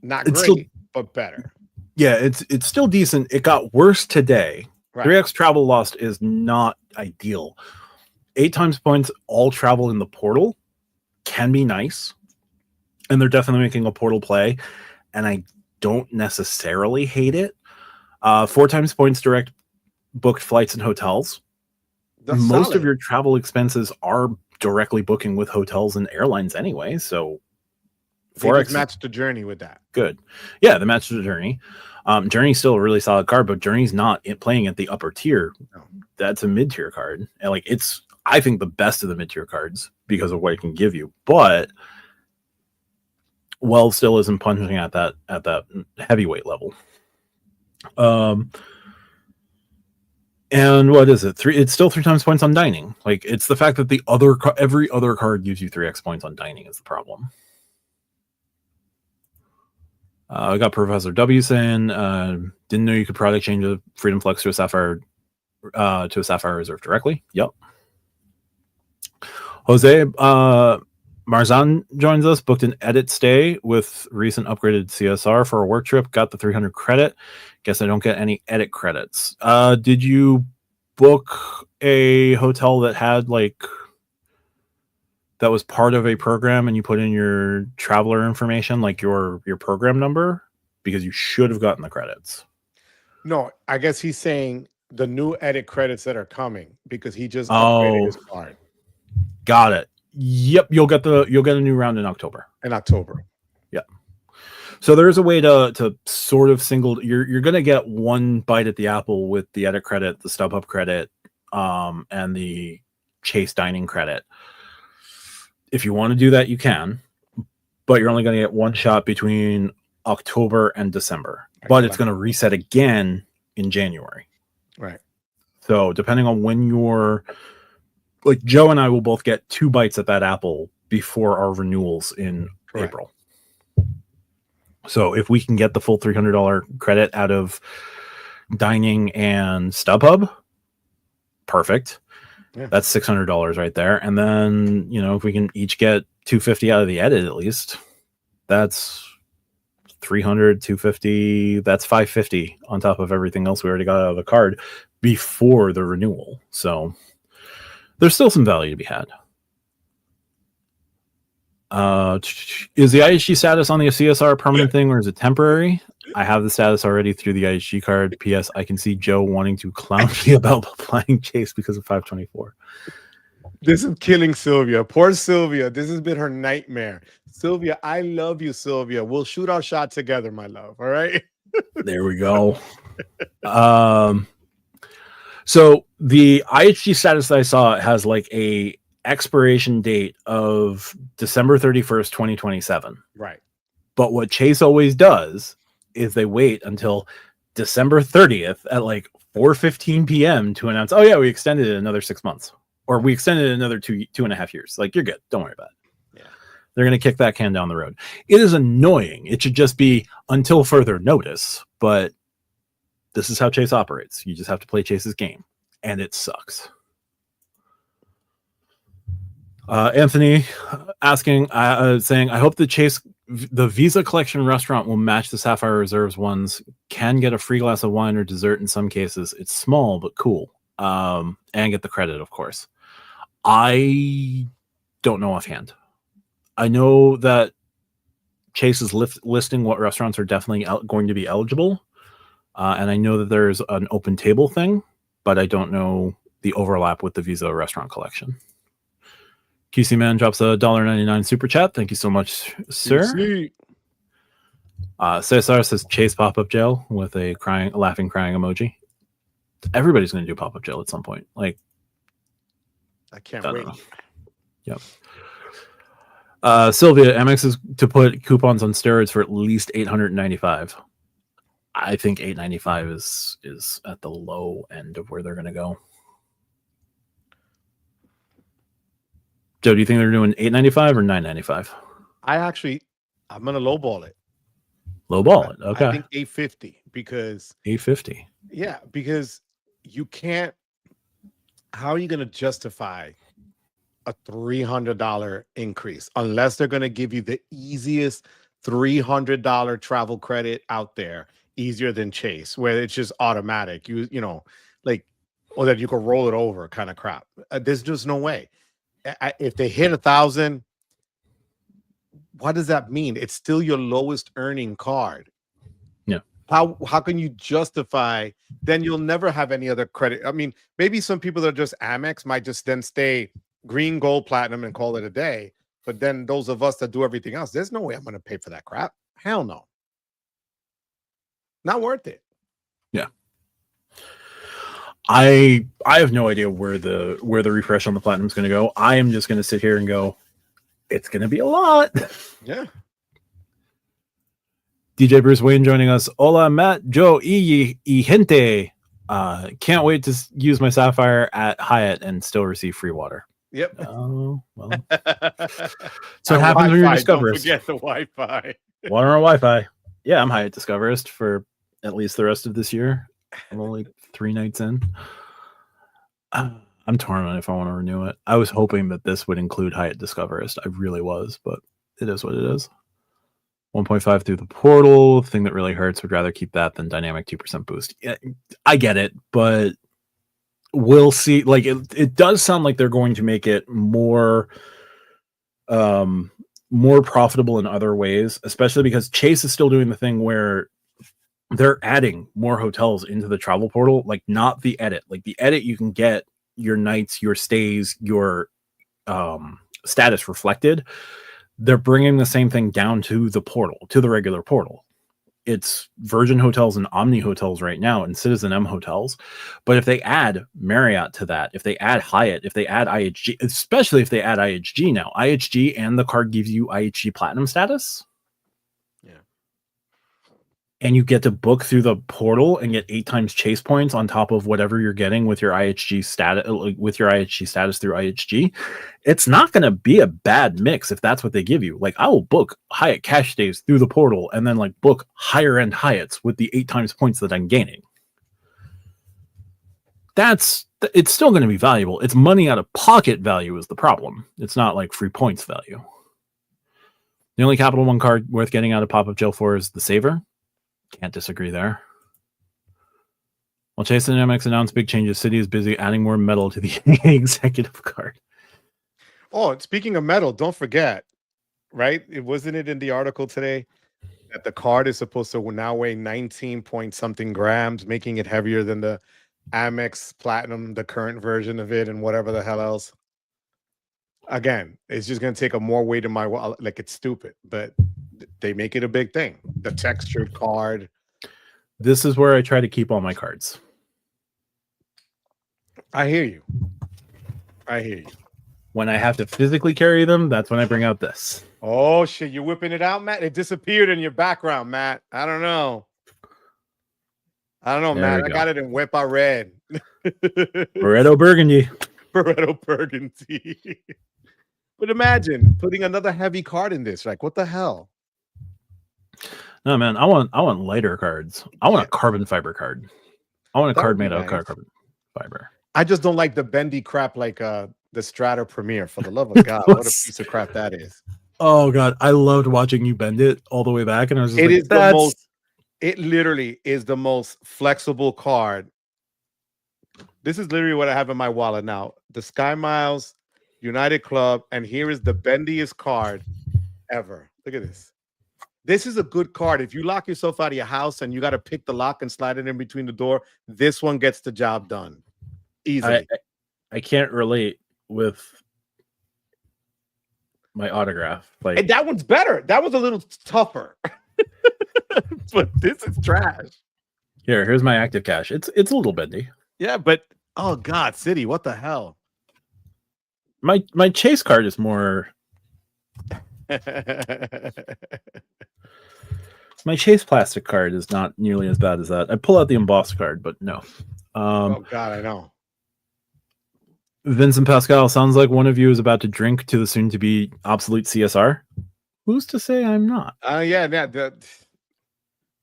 Not great, but better. Yeah, it's still decent. It got worse today. Right. 3x travel lost is not ideal. 8 times points, all travel in the portal can be nice. And they're definitely making a portal play. And I don't necessarily hate it. 4 times points direct booked flights and hotels. That's most solid. Of your travel expenses are directly booking with hotels and airlines anyway. So 4x matched the Journey with that. Good. Yeah, the match to the Journey. Journey's still a really solid card, but Journey's not playing at the upper tier. No. That's a mid-tier card. And like, it's, I think, the best of the mid-tier cards because of what it can give you. But Wells still isn't punching at that heavyweight level. And what is it? It's still 3 times points on dining. Like, it's the fact that every other card gives you 3x points on dining is the problem. I got Professor W saying, didn't know you could product change a Freedom Flex to a Sapphire Reserve directly. Yep. Jose Marzan joins us, booked an edit stay with recent upgraded CSR for a work trip, got the 300 credit. Guess I don't get any edit credits. Did you book a hotel that had that was part of a program and you put in your traveler information, like your program number? Because you should have gotten the credits. No, I guess he's saying the new edit credits that are coming because he just upgraded his card. Got it. Yep, you'll get a new round in October. Yeah. So there's a way to sort of you're going to get one bite at the apple with the edit credit, the StubHub credit, and the Chase dining credit. If you want to do that, you can, but you're only going to get one shot between October and December. But it's going to reset again in January. Right. So depending on when you're, like, Joe and I will both get 2 bites at that apple before our renewals in Correct. April. So if we can get the full $300 credit out of dining and StubHub, perfect. Yeah. That's $600 right there. And then, if we can each get $250 out of the edit, at least, that's $300, $250, that's $550 on top of everything else we already got out of the card before the renewal. So there's still some value to be had. Is the IHG status on the CSR a permanent thing, or is it temporary? I have the status already through the IHG card. P.S. I can see Joe wanting to clown me about applying Chase because of 524. This is killing Sylvia. Poor Sylvia. This has been her nightmare. Sylvia, I love you, Sylvia. We'll shoot our shot together, my love. All right. There we go. So the IHG status that I saw has like a expiration date of December 31st, 2027. Right. But what Chase always does is they wait until December 30th at like 4:15 p.m. to announce, oh yeah, we extended it another 6 months, or we extended it another 2.5 years. Like, you're good. Don't worry about it. Yeah. They're going to kick that can down the road. It is annoying. It should just be until further notice, but this is how Chase operates. You just have to play Chase's game, and it sucks. Anthony asking, saying, I hope the Visa Collection restaurant will match the Sapphire Reserves ones. Can get a free glass of wine or dessert in some cases. It's small but cool. And get the credit, of course. I don't know offhand. I know that Chase is listing what restaurants are definitely going to be eligible. And I know that there's an open table thing, but I don't know the overlap with the Visa Restaurant Collection. QC Man drops a $1.99 super chat. Thank you so much, sir. Cesar says Chase pop-up jail with a laughing, crying emoji. Everybody's going to do pop-up jail at some point. Like, I can't wait. Yep. Sylvia, Amex is to put coupons on steroids for at least $895. I think $895 is at the low end of where they're going to go. Joe, do you think they're doing $895 or $995? I'm going to lowball it. Lowball it. Okay. I think $850 because $850. Yeah, because you can't. How are you going to justify a $300 increase unless they're going to give you the easiest $300 travel credit out there, easier than Chase, where it's just automatic. Or that you can roll it over, kind of crap. There's just no way. If they hit 1,000, what does that mean? It's still your lowest earning card. Yeah. How can you justify? Then you'll never have any other credit. I mean, maybe some people that are just Amex might just then stay green, gold, platinum, and call it a day. But then those of us that do everything else, there's no way I'm going to pay for that crap. Hell no. Not worth it. Yeah. I have no idea where the refresh on the platinum is going to go. I am just going to sit here and go, it's going to be a lot. Yeah. DJ Bruce Wayne joining us. Hola, Matt, Joe, y gente. Can't wait to use my Sapphire at Hyatt and still receive free water. Yep. Oh, well. So it happens when you're Discoverist. Don't forget the Wi-Fi. Water or Wi-Fi. Yeah, I'm Hyatt Discoverist for at least the rest of this year. I'm only 3 nights in. I'm torn on if I want to renew it. I was hoping that this would include Hyatt Discoverist. I really was, but it is what it is. 1.5 through the portal. Thing that really hurts. Would rather keep that than dynamic 2% boost. Yeah, I get it, but we'll see. Like it does sound like they're going to make it more profitable in other ways, especially because Chase is still doing the thing where they're adding more hotels into the travel portal, like not the edit. Like the edit, you can get your nights, your stays, your status reflected. They're bringing the same thing down to the portal, to the regular portal. It's Virgin Hotels and Omni Hotels right now and Citizen M Hotels. But if they add Marriott to that, if they add Hyatt, if they add IHG, especially if they add IHG now, IHG and the card gives you IHG Platinum status. Yeah. and you get to book through the portal and get 8 times chase points on top of whatever you're getting with your IHG status, through IHG, it's not going to be a bad mix if that's what they give you. Like, I will book Hyatt cash stays through the portal and then like book higher end Hyatts with the 8 times points that I'm gaining. It's still going to be valuable. It's money out of pocket value is the problem. It's not like free points value. The only Capital One card worth getting out of pop-up jail for is the Saver. Can't disagree there. While Chase Dynamics announced big changes, City is busy adding more metal to the executive card. Oh, speaking of metal, don't forget, right? Wasn't it in the article today that the card is supposed to now weigh 19 point something grams, making it heavier than the Amex Platinum, the current version of it, and whatever the hell else. Again, it's just going to take a more weight in my wallet. Like, it's stupid, but they make it a big thing. The textured card. This is where I try to keep all my cards. I hear you. I hear you. When I have to physically carry them, that's when I bring out this. Oh, shit. You're whipping it out, Matt? It disappeared in your background, Matt. I don't know. Matt. I got it in whip. I red. Barretto Burgundy. Barretto Burgundy. But imagine putting another heavy card in this. Like, what the hell? No, man. I want lighter cards. I want a carbon fiber card. I want a card made out of carbon fiber. I just don't like the bendy crap like the Strata Premier. For the love of God, what a piece of crap that is. Oh God, I loved watching you bend it all the way back, and I was just it literally is the most flexible card. This is literally what I have in my wallet now. The Sky Miles United Club, and here is the bendiest card ever. Look at this. This is a good card. If you lock yourself out of your house and you got to pick the lock and slide it in between the door, this one gets the job done easily. I can't relate with my autograph. Like, and that one's better. That was a little tougher. But this is trash. Here's my active cash. It's a little bendy. Yeah, but oh God, City, what the hell? My chase card is more. My chase plastic card is not nearly as bad as that. I pull out the embossed card, but no. Oh God, I know. Vincent Pascal, sounds like one of you is about to drink to the soon-to-be obsolete CSR. Who's to say I'm not? Yeah.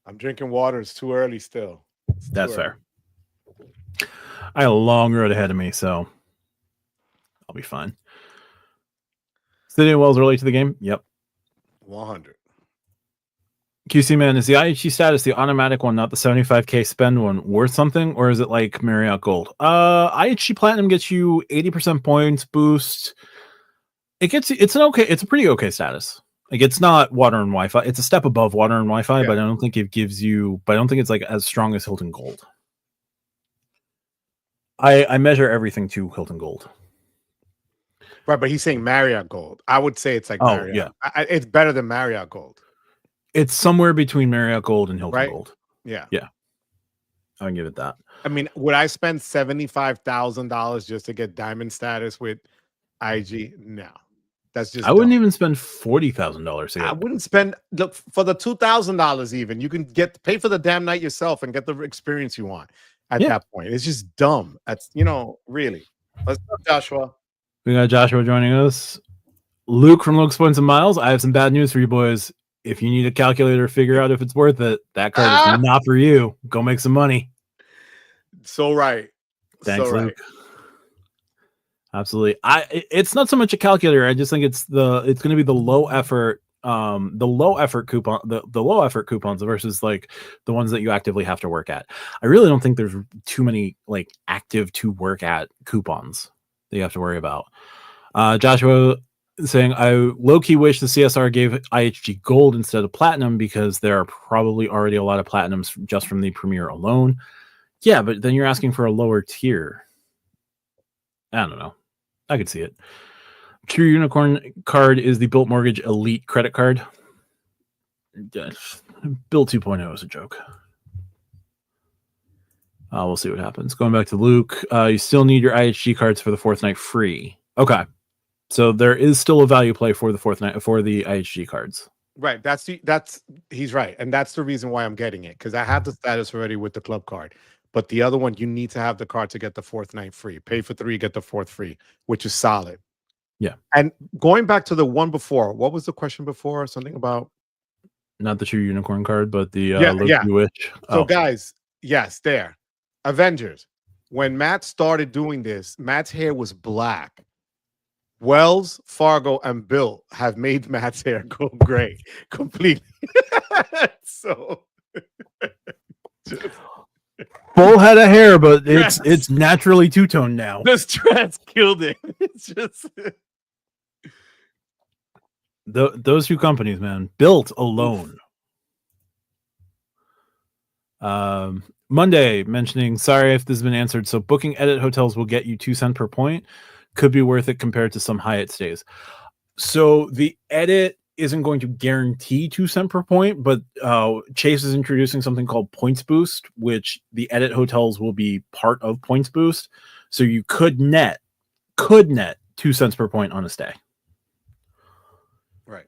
I'm drinking water. It's too early still. That's fair. I have a long road ahead of me, so I'll be fine. City and Wells relate to the game? Yep. 100. QC man, is the IHG status the automatic one, not the 75k spend one, worth something, or is it like Marriott Gold? IHG Platinum gets you 80% points boost. It's a pretty okay status. Like, it's not water and Wi-Fi. It's a step above water and Wi-Fi, but I don't think it gives you. But I don't think it's like as strong as Hilton Gold. I measure everything to Hilton Gold. Right, but he's saying Marriott Gold. I would say it's like Marriott. Yeah, it's better than Marriott Gold. It's somewhere between Marriott Gold and Hilton Gold. Yeah. I can give it that. I mean, would I spend $75,000 just to get diamond status with IG? No, that's just. I wouldn't even spend $40,000. I wouldn't spend for the $2,000. Even you can pay for the damn night yourself and get the experience you want at that point. It's just dumb. That's really. Let's go, Joshua. We got Joshua joining us. Luke from Luke's Points and Miles. I have some bad news for you boys. If you need a calculator to figure out if it's worth it, that card is not for you. Go make some money. So right. Thanks, so Luke. Right. Absolutely. It's not so much a calculator. I just think it's going to be the low effort coupon, the low effort coupons versus like the ones that you actively have to work at. I really don't think there's too many like active to work at coupons that you have to worry about. Joshua saying, I low-key wish the CSR gave IHG Gold instead of Platinum because there are probably already a lot of Platinums just from the Premier alone. Yeah, but then you're asking for a lower tier. I don't know. I could see it. True Unicorn card is the Built Mortgage Elite credit card. Built 2.0 is a joke. We'll see what happens. Going back to Luke, you still need your IHG cards for the fourth night free. Okay. So there is still a value play for the fourth night for the IHG cards. Right. That's he's right. And that's the reason why I'm getting it, because I have the status already with the club card. But the other one, you need to have the card to get the fourth night free. Pay for 3, get the fourth free, which is solid. Yeah. And going back to the one before, what was the question before? Something about Not the true unicorn card, but the yeah, Loki yeah. Witch. So guys, yes, there. Avengers. When Matt started doing this, Matt's hair was black. Wells, Fargo, and Bill have made Matt's hair go gray completely. So just, full head of hair, but it's naturally two-tone now. the stress killed it. It's just Those two companies, man, built alone. Monday mentioning, sorry if this has been answered. So booking edit hotels will get you 2 cents per point. Could be worth it compared to some Hyatt stays. So the edit isn't going to guarantee 2 cents per point, but Chase is introducing something called Points Boost, which the edit hotels will be part of Points Boost. So you could net 2 cents per point on a stay. right.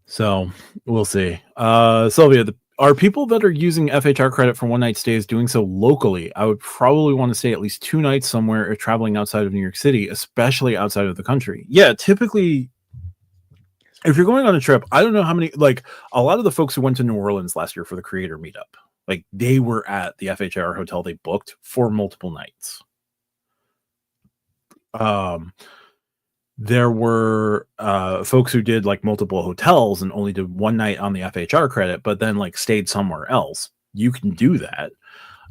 So we'll see. Sylvia, are people that are using FHR credit for one night stays doing so locally? I would probably want to stay at least 2 nights somewhere or traveling outside of New York City, especially outside of the country. Yeah, typically, if you're going on a trip, I don't know how many, like a lot of the folks who went to New Orleans last year for the creator meetup, like they were at the FHR hotel they booked for multiple nights. There were folks who did like multiple hotels and only did one night on the FHR credit, but then like stayed somewhere else. You can do that.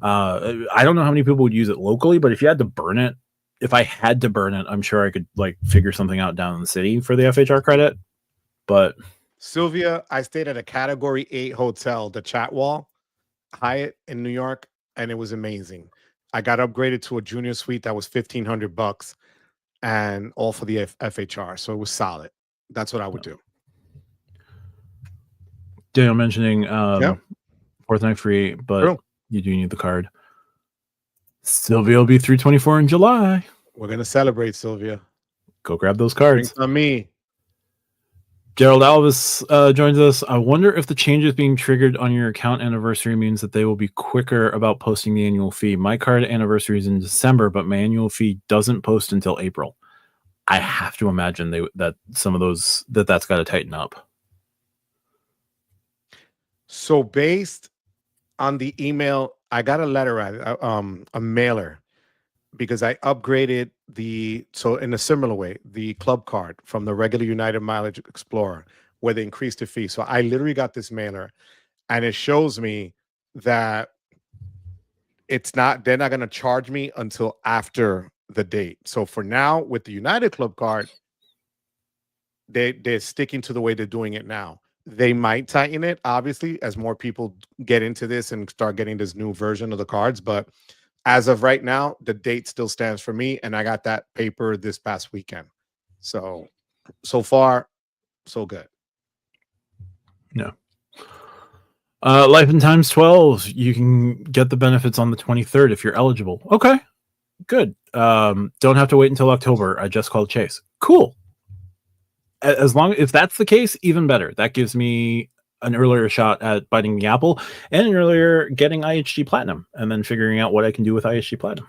I don't know how many people would use it locally, but if you had to burn it, if I had to burn it, I'm sure I could like figure something out down in the city for the FHR credit. But Sylvia, I stayed at a Category 8 hotel, the Chatwall Hyatt in New York, and it was amazing. I got upgraded to a junior suite that was $1,500. And all for the FHR. So it was solid. That's what I would do. Daniel mentioning fourth night free, but True. You do need the card. Sylvia will be 324 in July. We're going to celebrate, Sylvia. Go grab those cards. Drinks on me. Gerald Alvis joins us. I wonder if the changes being triggered on your account anniversary means that they will be quicker about posting the annual fee. My card anniversary is in December, but my annual fee doesn't post until April. I have to imagine that some of those that's got to tighten up. So based on the email, I got a letter, a mailer, because I upgraded so in a similar way, the club card from the regular United Mileage Explorer, where they increased the fee. So I literally got this mailer, and it shows me that they're not going to charge me until after the date. So for now, with the United Club card, they're sticking to the way they're doing it now. They might tighten it, obviously, as more people get into this and start getting this new version of the cards. But as of right now, the date still stands for me, and I got that paper this past weekend. So far, so good. Yeah. Life in times 12, you can get the benefits on the 23rd if you're eligible. Okay, good. Don't have to wait until October. I just called Chase. Cool. If that's the case, even better. That gives me an earlier shot at biting the apple and an earlier getting IHG Platinum and then figuring out what I can do with IHG Platinum.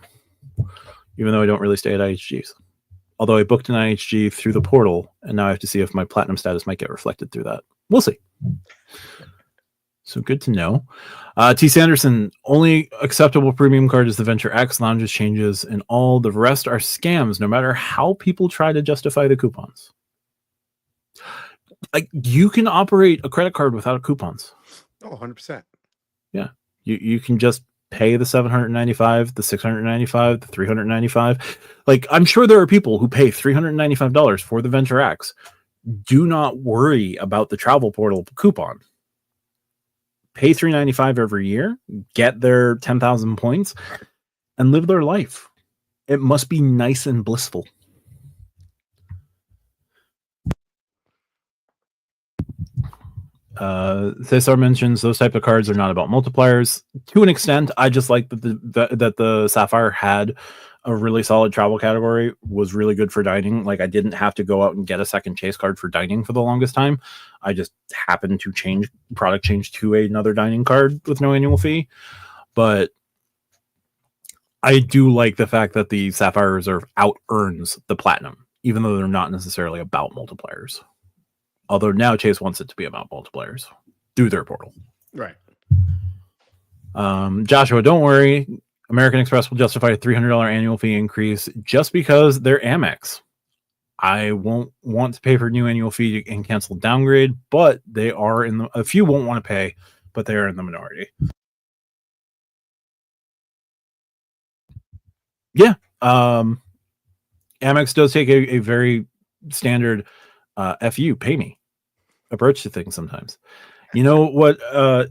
Even though I don't really stay at IHGs. Although I booked an IHG through the portal, and now I have to see if my Platinum status might get reflected through that. We'll see. So good to know. T. Sanderson, only acceptable premium card is the Venture X, lounges, changes, and all the rest are scams, no matter how people try to justify the coupons. Like, you can operate a credit card without coupons. Oh, 100%. Yeah. You can just pay the $795, the $695, the $395. Like, I'm sure there are people who pay $395 for the Venture X. Do not worry about the travel portal coupon. Pay $395 every year, get their 10,000 points, and live their life. It must be nice and blissful. Cesar mentions those type of cards are not about multipliers. To an extent, I just like that the Sapphire had a really solid travel category, was really good for dining. Like I didn't have to go out and get a second Chase card for dining for the longest time. I just happened to change to another dining card with no annual fee. But I do like the fact that the Sapphire Reserve out earns the Platinum, even though they're not necessarily about multipliers. Although now Chase wants it to be about multipliers through their portal. Right. Joshua, don't worry. American Express will justify a $300 annual fee increase just because they're Amex. I won't want to pay for new annual fee and cancel downgrade, but they are in the, a few won't want to pay, but they are in the minority. Yeah. Amex does take a very standard FU, pay me approach to things sometimes. You know what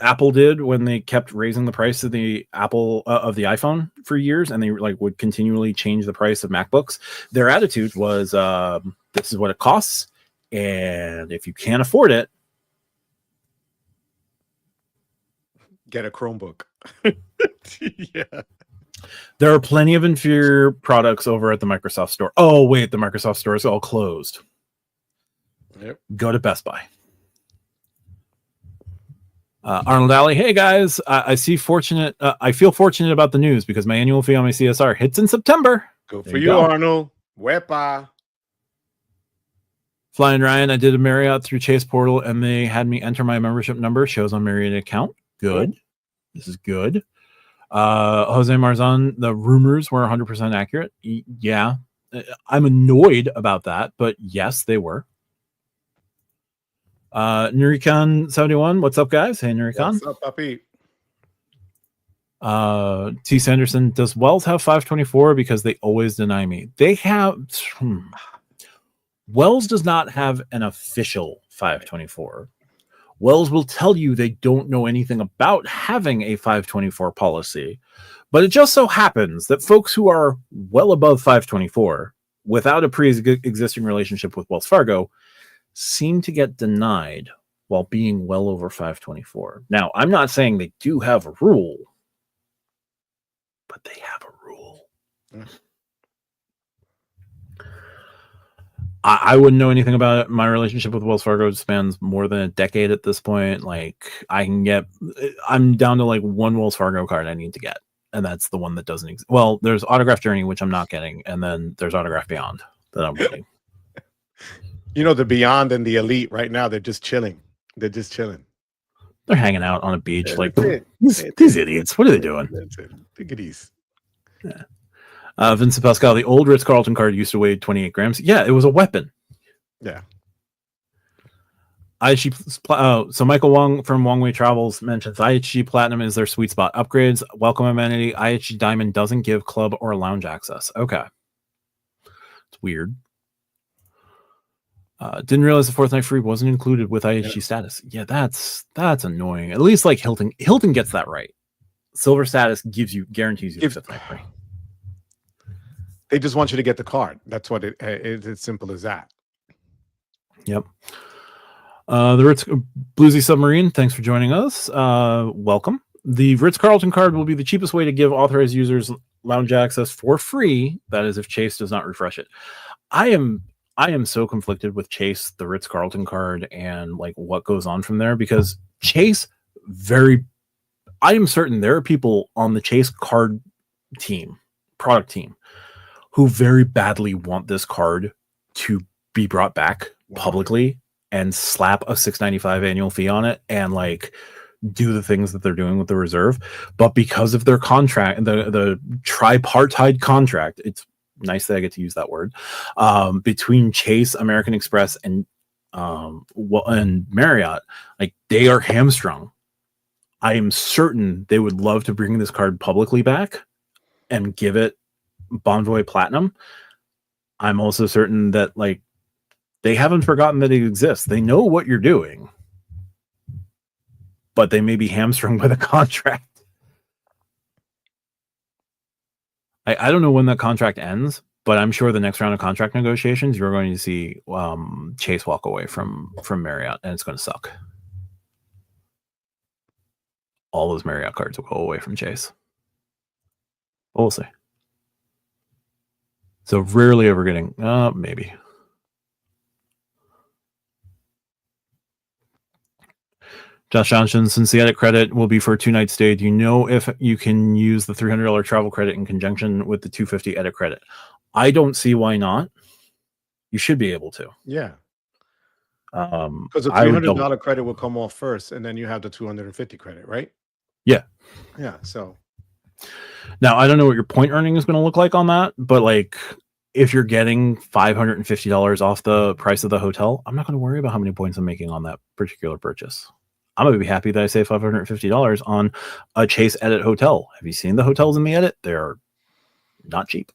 Apple did when they kept raising the price of the of the iPhone for years, and they like would continually change the price of MacBooks? Their attitude was, this is what it costs, and if you can't afford it, get a Chromebook. Yeah. There are plenty of inferior products over at the Microsoft Store. Oh, wait, the Microsoft Store is all closed. Yep. Go to Best Buy. Arnold Alley, hey guys, I feel fortunate about the news because my annual fee on my CSR hits in September. Go for you, Arnold. Wepa. Flying Ryan, I did a Marriott through Chase Portal and they had me enter my membership number. Shows on Marriott account. Good. This is good. Jose Marzan, the rumors were 100% accurate. Yeah. I'm annoyed about that, but yes, they were. Nurikan 71, what's up, guys? Hey, Nurikan. What's up, puppy? T. Sanderson, does Wells have 524? Because they always deny me. They have. Wells does not have an official 524. Wells will tell you they don't know anything about having a 524 policy, but it just so happens that folks who are well above 524 without a pre-existing relationship with Wells Fargo seem to get denied while being well over 524. Now, I'm not saying they do have a rule, but they have a rule. I wouldn't know anything about it. My relationship with Wells Fargo spans more than a decade at this point. Like I'm down to like one Wells Fargo card I need to get. And that's the one that doesn't exist. Well, there's Autograph Journey, which I'm not getting. And then there's Autograph Beyond that I'm getting. You know, the Beyond and the Elite right now, they're just chilling. They're just chilling. They're hanging out on a beach. Yeah, like these idiots. What are they doing? Look at these. Yeah. Vincent Pascal, the old Ritz-Carlton card used to weigh 28 grams. Yeah, it was a weapon. Yeah. So Michael Wong from Wong Way Travels mentions IHG Platinum is their sweet spot. Upgrades, welcome amenity. IHG Diamond doesn't give club or lounge access. Okay. It's weird. Didn't realize the fourth night free wasn't included with IHG status. Yeah, that's annoying. At least like Hilton gets that right. Silver status guarantees you the fifth night free. They just want you to get the card. That's what it's as simple as that. Yep. The Ritz Bluesy Submarine, thanks for joining us. Welcome. The Ritz-Carlton card will be the cheapest way to give authorized users lounge access for free. That is if Chase does not refresh it. I am so conflicted with Chase, the Ritz-Carlton card, and like what goes on from there because Chase I am certain there are people on the Chase card team, product team, who very badly want this card to be brought back publicly and slap a $695 annual fee on it and like do the things that they're doing with the reserve. But because of their contract, the tripartite contract, it's nice that I get to use that word, between Chase, American Express, and Marriott, like they are hamstrung. I am certain they would love to bring this card publicly back and give it Bonvoy Platinum. I'm also certain that like they haven't forgotten that it exists. They know what you're doing, but they may be hamstrung by the contract. I don't know when that contract ends, but I'm sure the next round of contract negotiations, you're going to see Chase walk away from Marriott, and it's going to suck. All those Marriott cards will go away from Chase. We'll see. So rarely ever getting, maybe. Josh Johnson, since the edit credit will be for a 2-night stay, do you know if you can use the $300 travel credit in conjunction with the $250 edit credit? I don't see why not. You should be able to. Yeah. Because the $300 credit will come off first, and then you have the 250 credit, right? Yeah. Yeah. So now I don't know what your point earning is going to look like on that, but like if you're getting $550 off the price of the hotel, I'm not going to worry about how many points I'm making on that particular purchase. I'm going to be happy that I save $550 on a Chase Edit hotel. Have you seen the hotels in the Edit? They're not cheap.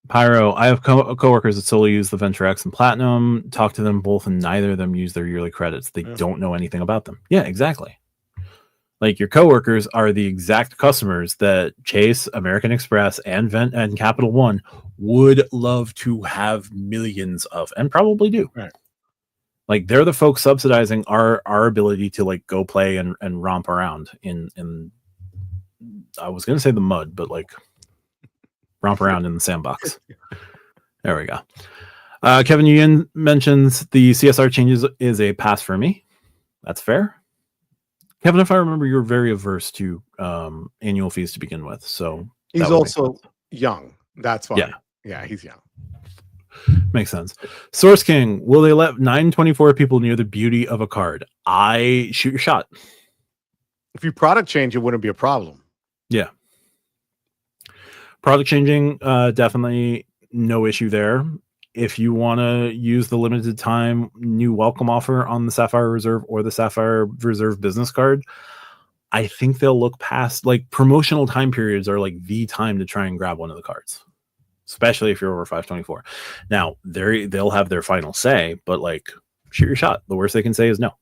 Pyro, I have coworkers that solely use the Venture X and Platinum. Talk to them both, and neither of them use their yearly credits. They don't know anything about them. Yeah, exactly. Like your coworkers are the exact customers that Chase, American Express, and Capital One would love to have millions of, and probably do. Right. Like they're the folks subsidizing our ability to like go play and romp around in I was gonna say the mud, but like romp around in the sandbox. There we go. Kevin Yin mentions the CSR changes is a pass for me. That's fair. Kevin, if I remember, you're very averse to annual fees to begin with. So he's also young. That's why. Yeah, he's young. Makes sense. Source King, will they let 924 people near the beauty of a card? I shoot your shot. If you product change, it wouldn't be a problem. Yeah. Product changing, definitely no issue there. If you want to use the limited time new welcome offer on the Sapphire Reserve or the Sapphire Reserve business card, I think they'll look past like promotional time periods are like the time to try and grab one of the cards, especially if you're over 524. Now they'll have their final say, but like shoot your shot. The worst they can say is no.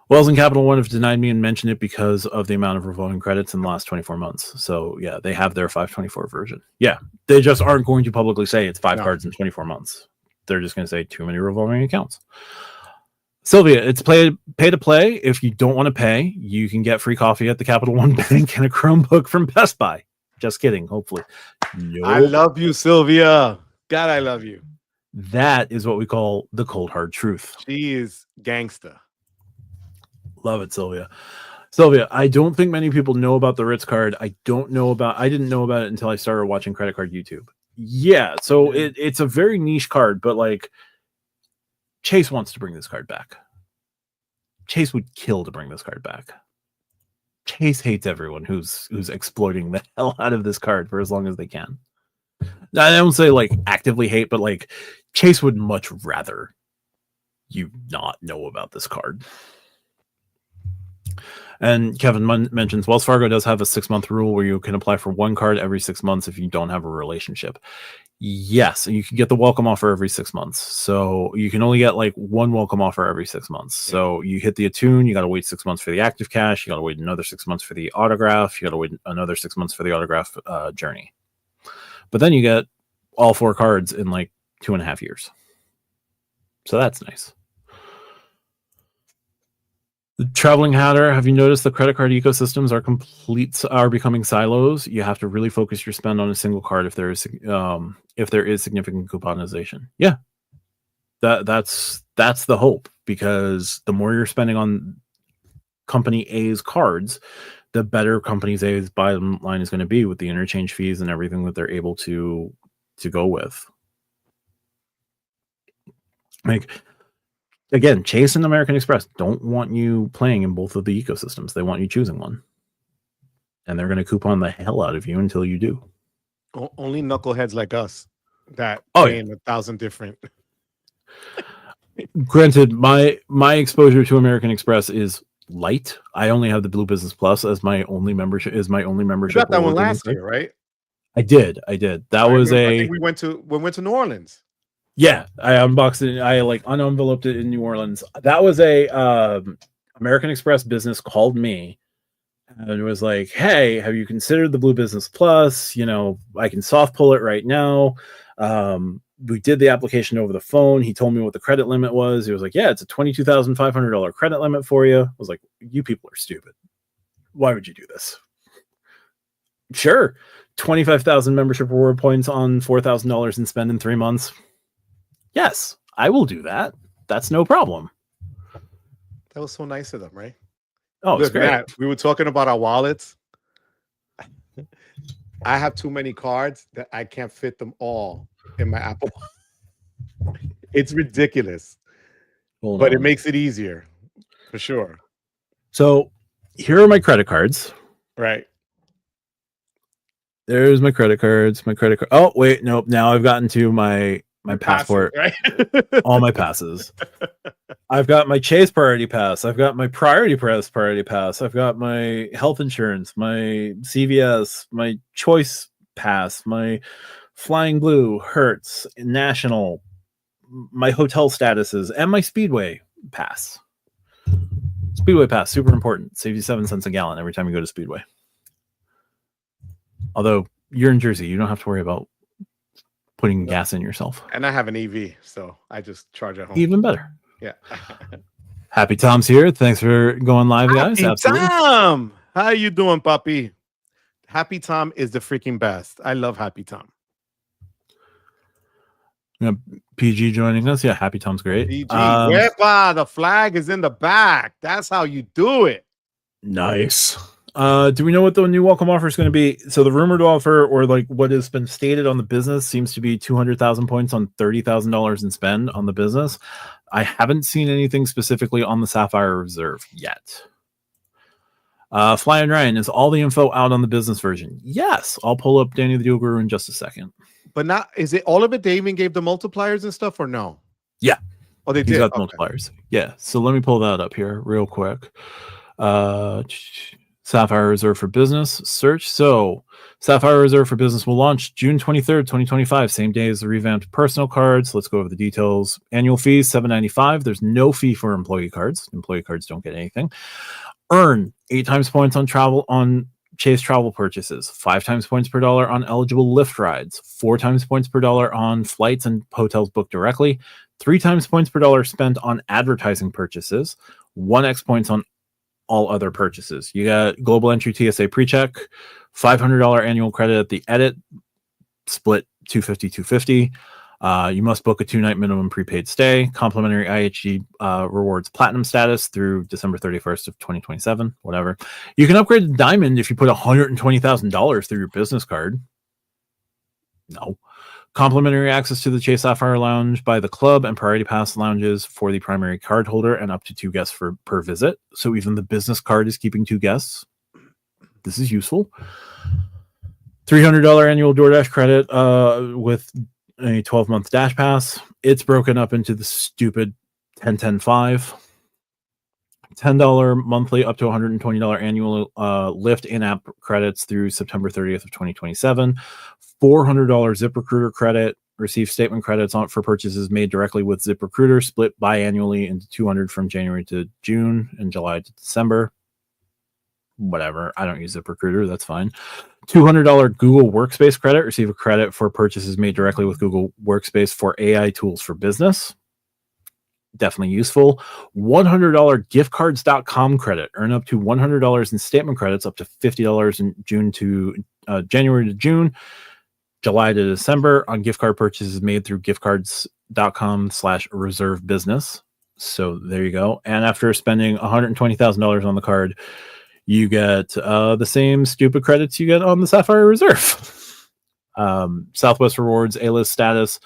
Wells and Capital One have denied me and mentioned it because of the amount of revolving credits in the last 24 months. So yeah, they have their 524 version. Yeah, they just aren't going to publicly say it's 5 cards in 24 months. They're just going to say too many revolving accounts. Sylvia, it's pay to play. If you don't want to pay, you can get free coffee at the Capital One Bank and a Chromebook from Best Buy. Just kidding. Hopefully. Nope. I love you, Sylvia. God, I love you. That is what we call the cold hard truth. She is gangsta. Love it, Sylvia. Sylvia, I don't think many people know about the Ritz card. I didn't know about it until I started watching Credit Card YouTube. Yeah, so it's a very niche card, but like Chase wants to bring this card back. Chase would kill to bring this card back. Chase hates everyone who's exploiting the hell out of this card for as long as they can. I don't say like actively hate, but like Chase would much rather you not know about this card. And Kevin mentions Wells Fargo does have a 6-month rule where you can apply for one card every 6 months if you don't have a relationship. Yes, you can get the welcome offer every 6 months. So you can only get like one welcome offer every 6 months. So you hit the attune, you got to wait 6 months for the active cash. You got to wait another 6 months for the autograph. You got to wait another 6 months for the autograph journey. But then you get all 4 cards in like 2.5 years. So that's nice. The Traveling Hatter, have you noticed the credit card ecosystems are becoming silos? You have to really focus your spend on a single card if there is significant couponization. Yeah, that's the hope, because the more you're spending on company A's cards, the better company A's bottom line is going to be with the interchange fees and everything that they're able to go with. Like, again, Chase and American Express don't want you playing in both of the ecosystems. They want you choosing one. And they're going to coupon the hell out of you until you do. Only knuckleheads like us that play in 1,000 different. Granted, my exposure to American Express is light. I only have the Blue Business Plus as my only membership. You got that one last year, right? I did. That was I think we went to New Orleans. Yeah, I unboxed it. I like unenveloped it in New Orleans. That was a American Express business called me and it was like, "Hey, have you considered the Blue Business Plus? You know, I can soft pull it right now." We did the application over the phone. He told me what the credit limit was. He was like, "Yeah, it's a $22,500 credit limit for you." I was like, "You people are stupid. Why would you do this?" Sure. 25,000 membership reward points on $4,000 in spend in 3 months. Yes, I will do that. That's no problem. That was so nice of them, right? Oh, it's Look, great. Matt, we were talking about our wallets. I have too many cards that I can't fit them all in my Apple. It's ridiculous, but it makes it easier for sure. So here are my credit cards. Right. There's my credit cards. My credit card. Oh, wait, nope. Now I've gotten to my passport. Passes, right? All my passes. I've got my Chase Priority Pass. I've got my Priority Pass. I've got my health insurance, my CVS, my Choice Pass, my Flying Blue, Hertz, National, my hotel statuses, and my Speedway Pass. Speedway Pass, super important. Saves you 7 cents a gallon every time you go to Speedway. Although you're in Jersey, you don't have to worry about putting gas in yourself. And I have an EV, so I just charge at home. Even better. Yeah. Happy Tom's here. Thanks for going live, guys. Happy Tom! How you doing, puppy? Happy Tom is the freaking best. I love Happy Tom. PG joining us. Yeah, Happy Tom's great. PG. Yepa, the flag is in the back. That's how you do it. Nice. Do we know what the new welcome offer is going to be? So the rumored offer, or like what has been stated on the business, seems to be 200,000 points on $30,000 in spend on the business. I haven't seen anything specifically on the Sapphire Reserve yet. Fly and Ryan, is all the info out on the business version? Yes. I'll pull up Danny the Deal Guru in just a second. But not, is it all of it? They even gave the multipliers and stuff, or no? Yeah. Oh, they did. He's got the multipliers. Yeah. So let me pull that up here real quick. Sapphire Reserve for Business search. So Sapphire Reserve for Business will launch June 23rd, 2025, same day as the revamped personal cards. Let's go over the details. Annual fees, $7.95. There's no fee for employee cards. Employee cards don't get anything. Earn 8 times points on travel on Chase travel purchases, 5 times points per dollar on eligible Lyft rides, 4 times points per dollar on flights and hotels booked directly, 3 times points per dollar spent on advertising purchases, 1x points on all other purchases. You got global entry TSA pre-check, $500 annual credit at the edit, split 250. You must book a 2-night minimum prepaid stay, complimentary IHG rewards platinum status through December 31st of 2027, whatever. You can upgrade to diamond if you put $120,000 through your business card. No. Complimentary access to the Chase Sapphire Lounge by the club and priority pass lounges for the primary card holder and up to 2 guests per visit. So even the business card is keeping 2 guests. This is useful. $300 annual DoorDash credit with a 12-month Dash Pass. It's broken up into the stupid 10-10-5. $10 monthly up to $120 annual Lyft in-app credits through September 30th of 2027. $400 ZipRecruiter credit. Receive statement credits for purchases made directly with ZipRecruiter, split biannually into 200 from January to June and July to December. Whatever. I don't use ZipRecruiter. That's fine. $200 Google Workspace credit. Receive a credit for purchases made directly with Google Workspace for AI tools for business. Definitely useful. $100 giftcards.com credit. Earn up to $100 in statement credits, up to $50 in January to June, July to December on gift card purchases made through giftcards.com/reserve business. So there you go. And after spending $120,000 on the card, you get the same stupid credits you get on the Sapphire Reserve. Southwest Rewards, A-list status,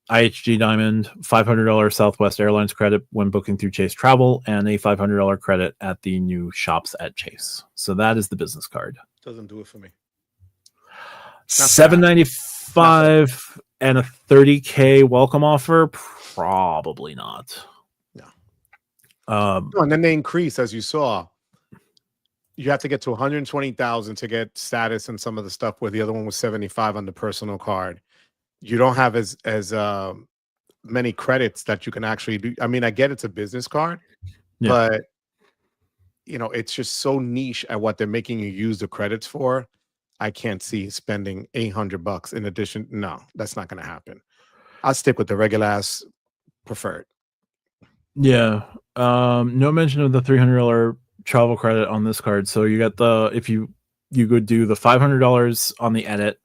IHG Diamond, $500 Southwest Airlines credit when booking through Chase Travel, and a $500 credit at the new shops at Chase. So that is the business card. Doesn't do it for me. $7.95 and a $30K welcome offer? Probably not. No. And then they increase, as you saw. You have to get to 120,000 to get status and some of the stuff where the other one was 75 on the personal card. You don't have as many credits that you can actually do. I mean, I get it's a business card, but it's just so niche at what they're making you use the credits for. I can't see spending $800 in addition. No, that's not going to happen. I'll stick with the regular ass preferred. Yeah. No mention of the $300 travel credit on this card. So you got if you you could do the $500 on the edit.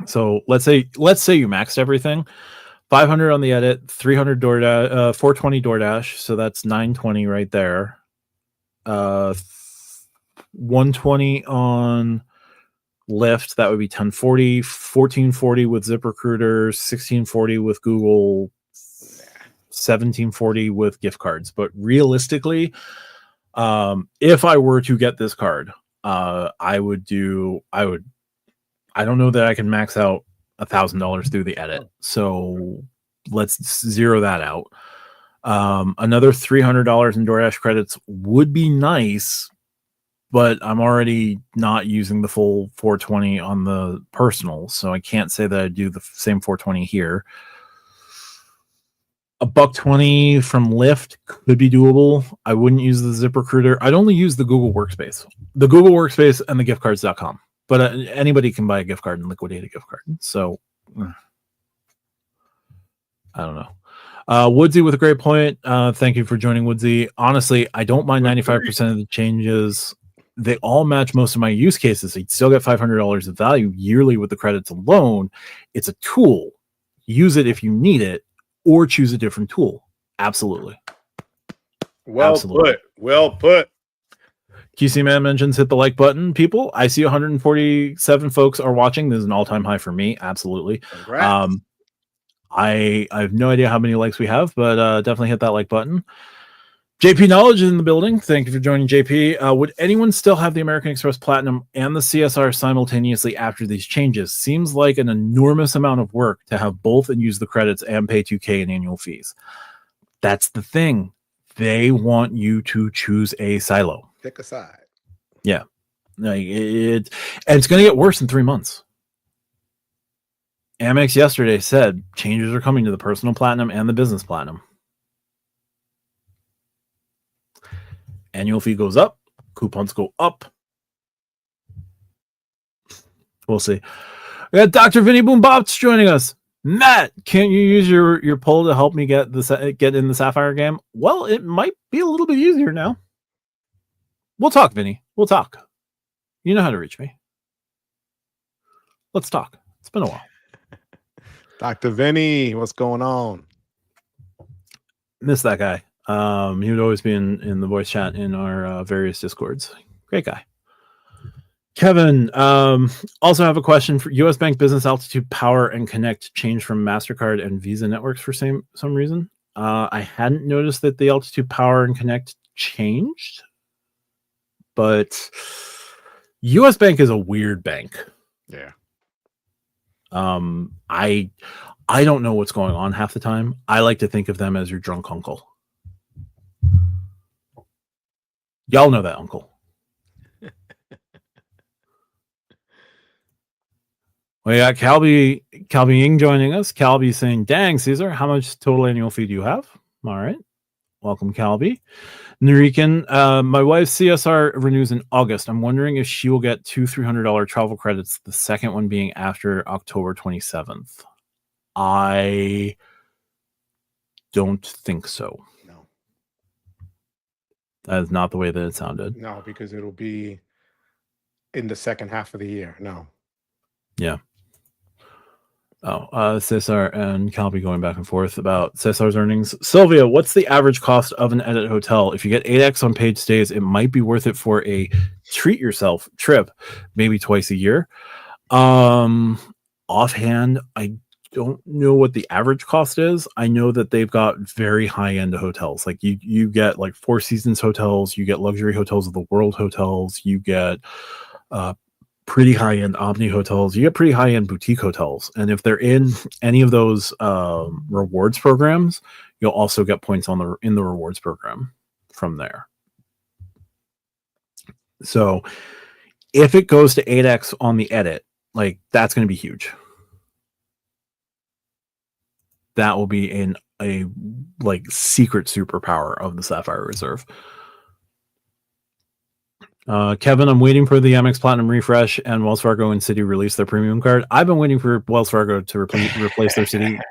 So let's say you maxed everything. 500 on the edit, 300 DoorDash, 420 DoorDash. So that's 920 right there. 120 on Lyft. That would be 1040, 1440 with ZipRecruiter, 1640 with Google, 1740 with gift cards. But realistically, if I were to get this card, I don't know that I can max out $1,000 through the edit. So let's zero that out. Another $300 in DoorDash credits would be nice, but I'm already not using the full 420 on the personal, so I can't say that I do the same 420 here. $120 from Lyft could be doable. I wouldn't use the ZipRecruiter. I'd only use the Google Workspace and the giftcards.com. But anybody can buy a gift card and liquidate a gift card. So I don't know. Woodsy with a great point. Thank you for joining, Woodsy. Honestly, I don't mind 95% of the changes. They all match most of my use cases. So you'd still get $500 of value yearly with the credits alone. It's a tool. Use it if you need it, or choose a different tool. Absolutely. Well put. QC Man mentions hit the like button. People, I see 147 folks are watching. This is an all-time high for me. Absolutely. Congrats. I have no idea how many likes we have, but definitely hit that like button. JP Knowledge is in the building. Thank you for joining, JP. Would anyone still have the American Express Platinum and the CSR simultaneously after these changes? Seems like an enormous amount of work to have both and use the credits and pay $2,000 in annual fees. That's the thing. They want you to choose a silo. Pick a side. Yeah. And it's going to get worse in 3 months. Amex yesterday said changes are coming to the personal platinum and the business platinum. Annual fee goes up. Coupons go up. We'll see. We got Dr. Vinny Boom Bob's joining us. Matt, can't you use your poll to help me get in the Sapphire game? Well, it might be a little bit easier now. We'll talk, Vinny. We'll talk. You know how to reach me. Let's talk. It's been a while. Dr. Vinny, what's going on? Miss that guy. He would always be in the voice chat in our various Discords. Great guy. Kevin, also have a question for US Bank Business Altitude Power and Connect changed from MasterCard and Visa networks for some reason. I hadn't noticed that the Altitude Power and Connect changed, but US Bank is a weird bank. Yeah. I don't know what's going on half the time. I like to think of them as your drunk uncle. Y'all know that uncle. We got Calby Ying joining us. Calby saying, dang, Caesar, how much total annual fee do you have? All right. Welcome, Calby. Narikan, my wife's CSR renews in August. I'm wondering if she will get two $300 travel credits, the second one being after October 27th. I don't think so. No. That is not the way that it sounded. No, because it'll be in the second half of the year. No. Yeah. Oh, Cesar and Calby going back and forth about Cesar's earnings. Sylvia, what's the average cost of an edit hotel? If you get 8x on paid stays, it might be worth it for a treat yourself trip, maybe twice a year. Offhand, I don't know what the average cost is. I know that they've got very high-end hotels. Like you get like Four Seasons hotels, you get luxury hotels of the world hotels, you get pretty high-end Omni hotels, you get pretty high-end boutique hotels. And if they're in any of those rewards programs, you'll also get points in the rewards program from there. So if it goes to 8x on the edit, like that's going to be huge. That will be a like secret superpower of the Sapphire Reserve. Kevin, I'm waiting for the Amex Platinum refresh and Wells Fargo and Citi release their premium card. I've been waiting for Wells Fargo to replace their Citi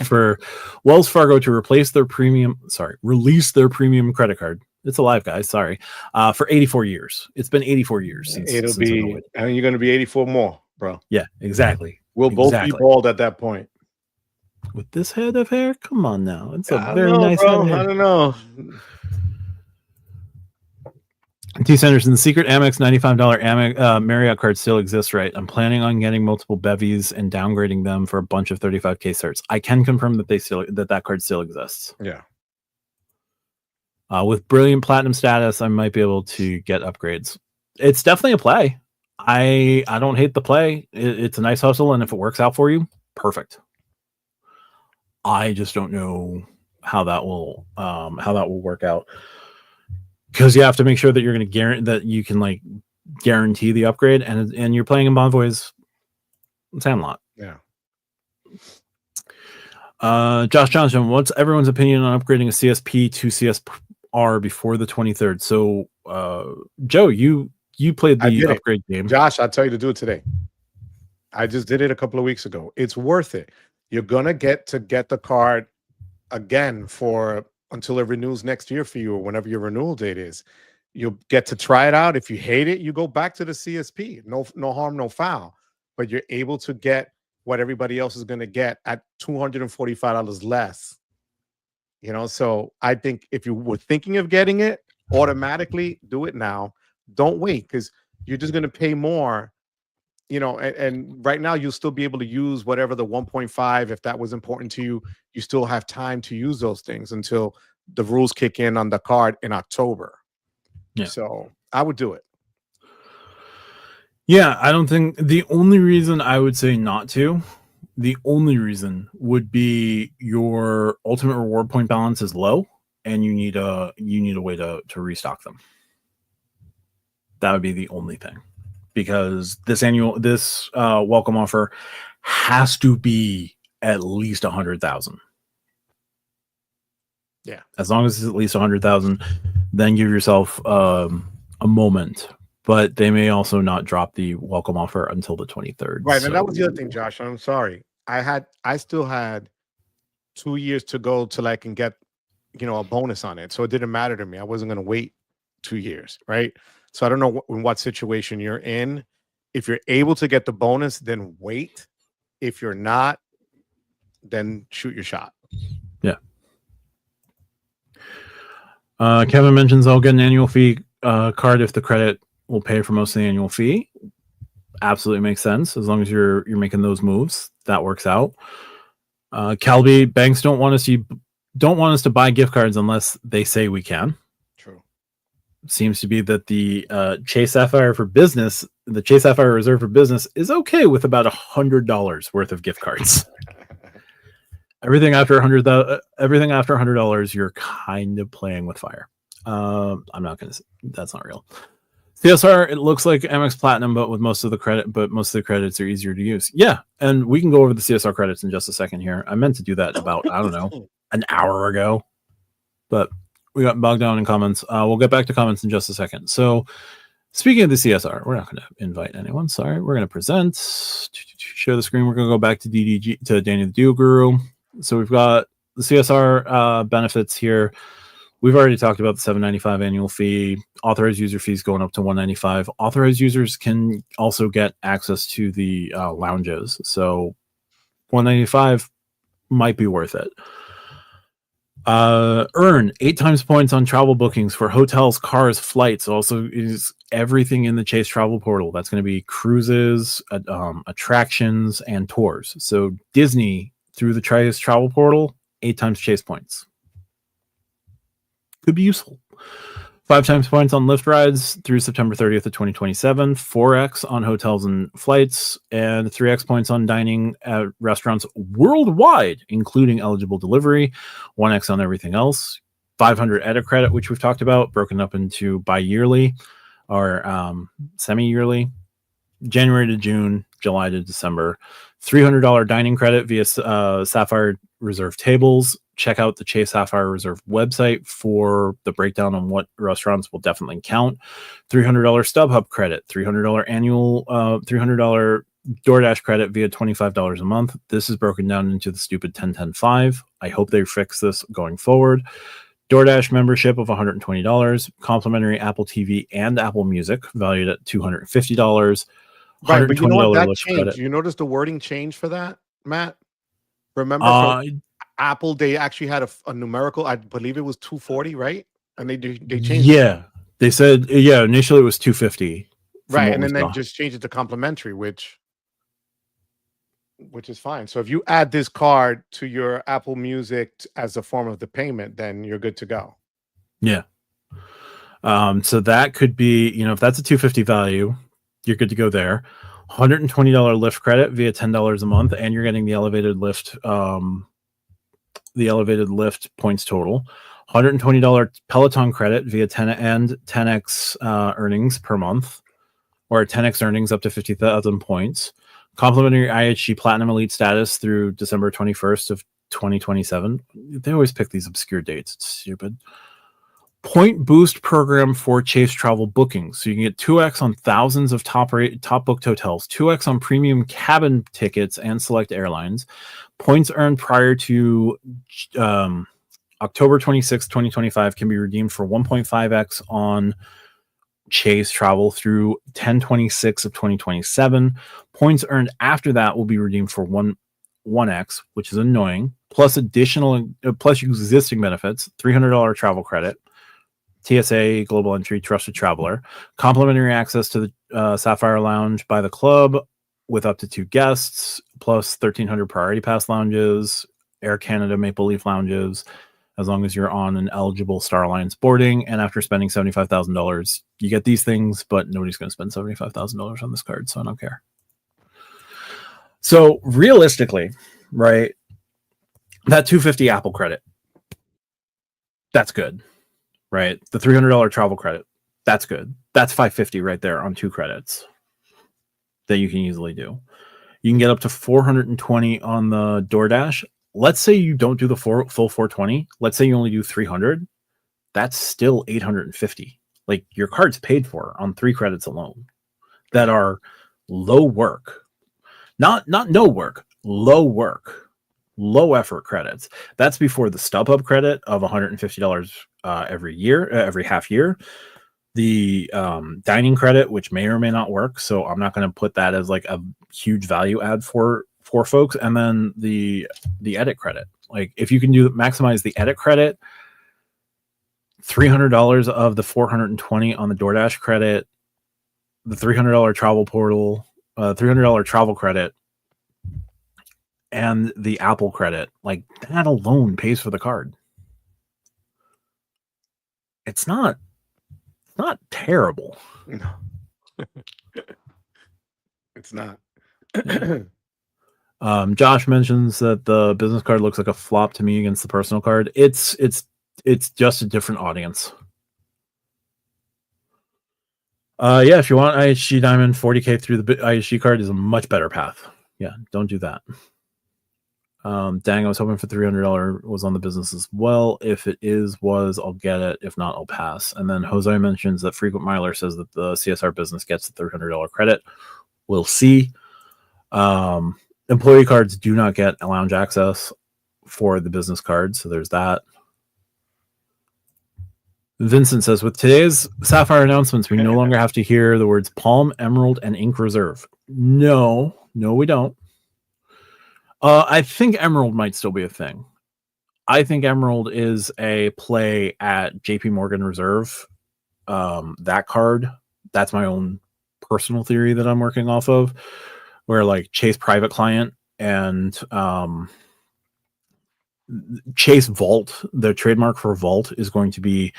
for Wells Fargo to release their premium credit card It's alive, guys. Sorry. For 84 years. It's been 84 years since It'll since be, I mean, you're going to be 84 more, bro. Yeah, exactly. We'll both be bald at that point. With this head of hair? Come on now. It's a I very know, nice bro. head of hair. I don't know. T. Sanderson, the secret Amex $95 Marriott card still exists, right? I'm planning on getting multiple bevies and downgrading them for a bunch of 35K certs. I can confirm that that card still exists. Yeah. With brilliant platinum status, I might be able to get upgrades. It's definitely a play. I don't hate the play. It's a nice hustle, and if it works out for you, perfect. I just don't know how that will work out, because you have to make sure that you're going to guarantee that you can like guarantee the upgrade, and you're playing in Bonvoy's Sandlot. Yeah. Josh Johnson, what's everyone's opinion on upgrading a CSP to CSR before the 23rd? So, Joe, you played the upgrade game. Josh, I'll tell you to do it today. I just did it a couple of weeks ago. It's worth it. You're gonna get the card again until it renews next year for you, or whenever your renewal date is. You'll get to try it out. If you hate it, you go back to the CSP. No harm, no foul. But you're able to get what everybody else is going to get at $245 less. So I think if you were thinking of getting it, automatically do it now. Don't wait, because you're just going to pay more. And right now you'll still be able to use whatever the 1.5, if that was important to you. You still have time to use those things until the rules kick in on the card in October. Yeah. So I would do it. Yeah, I don't think the only reason I would say not to, the only reason would be your ultimate reward point balance is low, and you need a way to restock them. That would be the only thing, because this welcome offer has to be at least 100,000. Yeah, as long as it's at least 100,000, then give yourself a moment. But they may also not drop the welcome offer until the 23rd. Right, and that was the other thing, Josh. I'm sorry. I still had 2 years to go till I can get, a bonus on it. So it didn't matter to me. I wasn't going to wait 2 years, right? So I don't know in what situation you're in. If you're able to get the bonus, then wait. If you're not, then shoot your shot. Yeah. Kevin mentions I'll get an annual fee card if the credit will pay for most of the annual fee. Absolutely makes sense. As long as you're making those moves, that works out. Calby, banks don't want us to buy gift cards unless they say we can. True. Seems to be that the Chase Sapphire Reserve for Business is okay with about $100 worth of gift cards. Everything after $100, you're kind of playing with fire. I'm not gonna. That's not real. CSR, it looks like Amex Platinum, but with most of the credits are easier to use. Yeah, and we can go over the CSR credits in just a second here. I meant to do that about, I don't know, an hour ago, but we got bogged down in comments. We'll get back to comments in just a second. So, speaking of the CSR, we're not going to invite anyone. Sorry, we're going to present, share the screen. We're going to go back to Danny the Deal Guru. So we've got the CSR benefits here. We've already talked about the $7.95 annual fee. Authorized user fees going up to $195. Authorized users can also get access to the lounges. So $195 might be worth it. Earn 8 times points on travel bookings for hotels, cars, flights. Also is everything in the Chase travel portal. That's going to be cruises, attractions, and tours. So Disney through the Chase travel portal, 8 times Chase points. Could be useful. 5 times points on Lyft rides through September 30th of 2027, 4x on hotels and flights, and 3x points on dining at restaurants worldwide, including eligible delivery, 1x on everything else, 500 edit credit, which we've talked about, broken up into bi-yearly or semi-yearly, January to June, July to December, $300 dining credit via Sapphire Reserve tables. Check out the Chase Sapphire Reserve website for the breakdown on what restaurants will definitely count. $300 StubHub credit, $300 annual, $300 DoorDash credit via $25 a month. This is broken down into the stupid 10-10-5. I hope they fix this going forward. DoorDash membership of $120, complimentary Apple TV and Apple Music valued at $250, Right, but you know what? $120 That lift changed. credit. You notice the wording changed for that, Matt? Remember for Apple, they actually had a numerical, I believe it was 240, right? And they changed it. They said, initially it was 250. Right, and then they just changed it to complimentary, which is fine. So if you add this card to your Apple Music as a form of the payment, then you're good to go. Yeah. So that could be, if that's a $250 value, you're good to go there. $120 lift credit via $10 a month, and you're getting the elevated lift points total. $120 Peloton credit via 10x earnings per month, or 10x earnings up to 50,000 points. Complimentary IHG Platinum Elite status through December 21st of 2027. They always pick these obscure dates. It's stupid. Point boost program for Chase travel bookings. So you can get 2x on thousands of top booked hotels, 2x on premium cabin tickets and select airlines. Points earned prior to October 26, 2025 can be redeemed for 1.5x on Chase travel through 10/26 of 2027. Points earned after that will be redeemed for 1x, which is annoying, plus existing benefits, $300 travel credit, TSA Global Entry Trusted Traveler, complimentary access to the Sapphire Lounge by the club with up to 2 guests, plus 1,300 Priority Pass lounges, Air Canada Maple Leaf lounges, as long as you're on an eligible Star Alliance boarding. And after spending $75,000, you get these things, but nobody's going to spend $75,000 on this card, so I don't care. So realistically, right, that $250 Apple credit, that's good, right? The $300 travel credit, that's good. That's $550 right there on 2 credits that you can easily do. You can get up to $420 on the DoorDash. Let's say you don't do the full $420. Let's say you only do $300. That's still $850. Like, your card's paid for on 3 credits alone that are low work, not no work, low work, low effort credits. That's before the StubHub credit of $150 every half year. The dining credit, which may or may not work, so I'm not going to put that as like a huge value add for folks. And then the edit credit, like if you can maximize the edit credit, $300 of the $420 on the DoorDash credit, the $300 travel portal, $300 travel credit, and the Apple credit, like that alone pays for the card. It's not terrible. No. It's not. Josh mentions that the business card looks like a flop to me against the personal card. It's just a different audience. Yeah, if you want IHG Diamond, $40K through the IHG card is a much better path. Yeah, don't do that. Dang, I was hoping for $300 was on the business as well. If it was, I'll get it. If not, I'll pass. And then Jose mentions that Frequent Miler says that the CSR business gets the $300 credit. We'll see. Employee cards do not get a lounge access for the business card, so there's that. Vincent says, with today's Sapphire announcements, we no longer have to hear the words Palm, Emerald, and Ink Reserve. No, we don't. I think Emerald might still be a thing. I think Emerald is a play at JP Morgan Reserve. That card, that's my own personal theory that I'm working off of, where like Chase Private Client and Chase Vault, the trademark for Vault is going to be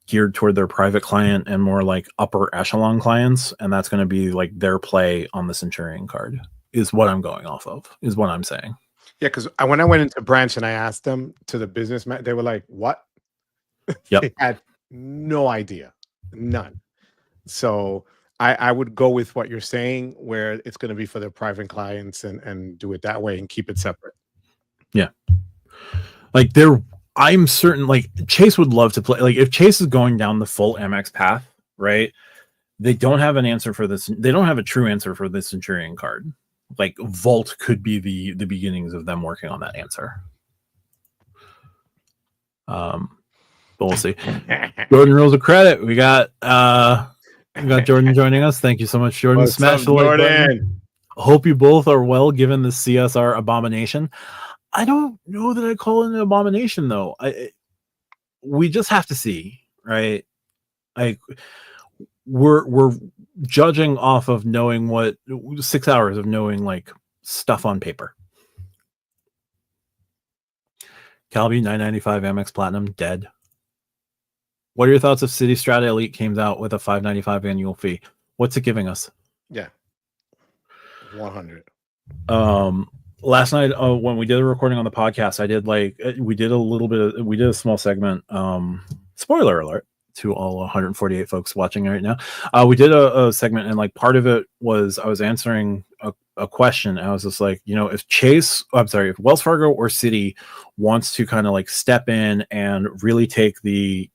geared toward their private client and more like upper echelon clients. And that's going to be like their play on the Centurion card. Is what I'm going off of, is what I'm saying. Yeah, because when I went into branch and I asked them to the business man, they were like, what? Yep. They had no idea. None. So I would go with what you're saying, where it's going to be for their private clients and do it that way and keep it separate. Yeah. Like I'm certain like Chase would love to play. Like if Chase is going down the full MX path, right? They don't have an answer for this. They don't have a true answer for the Centurion card. Like Vault could be the beginnings of them working on that answer. but we'll see. Jordan rules of credit. We got Jordan joining us. Thank you so much, Jordan. What's Smash up, the like Jordan? button. Hope you both are well given the CSR abomination. I don't know that I call it an abomination though. We just have to see, right? Like we're judging off of knowing what 6 hours of knowing like stuff on paper. Calby 995 Amex Platinum dead. What are your thoughts if City Strata Elite came out with a $595 annual fee? What's it giving us? Yeah, 100. Last night when we did a recording on the podcast, I did we did a small segment. Spoiler alert to all 148 folks watching right now. We did a segment, and like part of it was I was answering a question. I was just like, if Wells Fargo or Citi wants to kind of like step in and really take the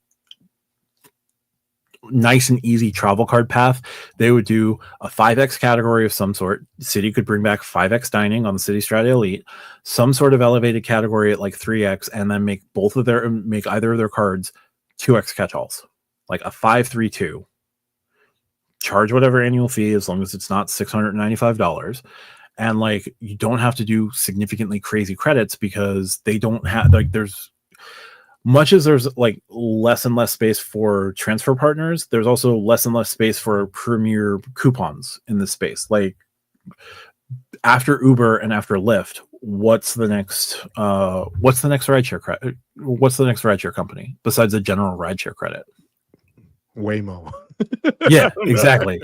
nice and easy travel card path, they would do a 5x category of some sort. Citi could bring back 5x dining on the City Strata Elite, some sort of elevated category at like 3x, and then make either of their cards 2x catch-alls, like a 532. Charge whatever annual fee as long as it's not $695, and like you don't have to do significantly crazy credits because they don't have there's like less and less space for transfer partners. There's also less and less space for premier coupons in this space. Like after Uber and after Lyft, what's the next rideshare credit? What's the next rideshare company besides a general rideshare credit? Waymo. Yeah, exactly.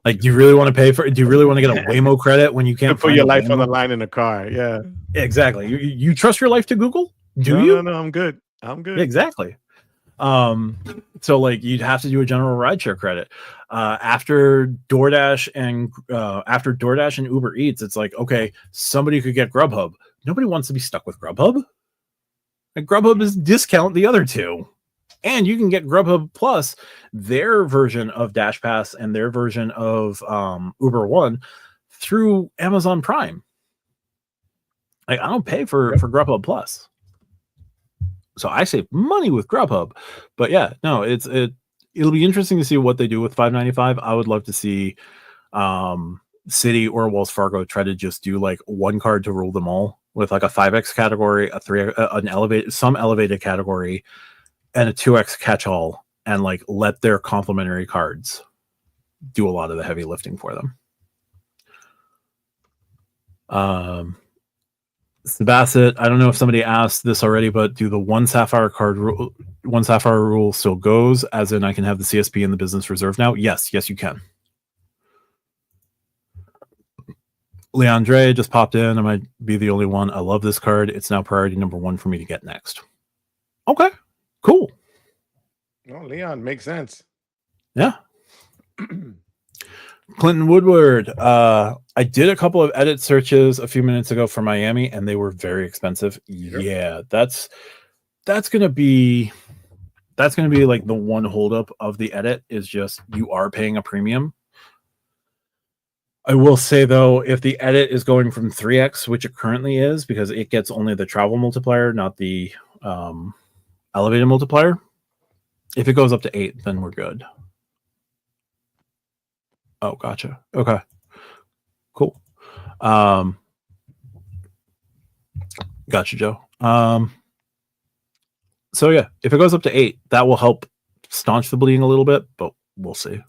Like, do you really want to get a Waymo credit when you can't put your life on the line in a car? Yeah, exactly. You trust your life to Google? No, I'm good. Exactly. So like you'd have to do a general rideshare credit. After DoorDash and Uber Eats, it's like, okay, somebody could get Grubhub. Nobody wants to be stuck with Grubhub. Like, Grubhub is discount the other two. And you can get Grubhub Plus, their version of Dash Pass and their version of Uber One through Amazon Prime. Like, I don't pay for Grubhub Plus, so I save money with Grubhub. But yeah, no, it'll be interesting to see what they do with $595. I would love to see Citi or Wells Fargo try to just do like one card to rule them all with like a 5x category, some elevated category, and a 2x catch-all, and like let their complementary cards do a lot of the heavy lifting for them. Bassett, I don't know if somebody asked this already, but do the one Sapphire rule still goes? As in, I can have the CSP in the business reserve now? Yes, you can. Leandre just popped in. I might be the only one. I love this card. It's now priority number 1 for me to get next. Okay. Cool. Oh, Leon, makes sense. Yeah. Clinton Woodward. I did a couple of edit searches a few minutes ago for Miami, and they were very expensive. Yep. Yeah, that's gonna be like the one holdup of the edit is just you are paying a premium. I will say though, if the edit is going from 3x, which it currently is, because it gets only the travel multiplier, not the elevated multiplier. If it goes up to 8, then we're good. Oh, gotcha. Okay. Cool. Gotcha, Joe. So yeah, if it goes up to 8, that will help staunch the bleeding a little bit, but we'll see.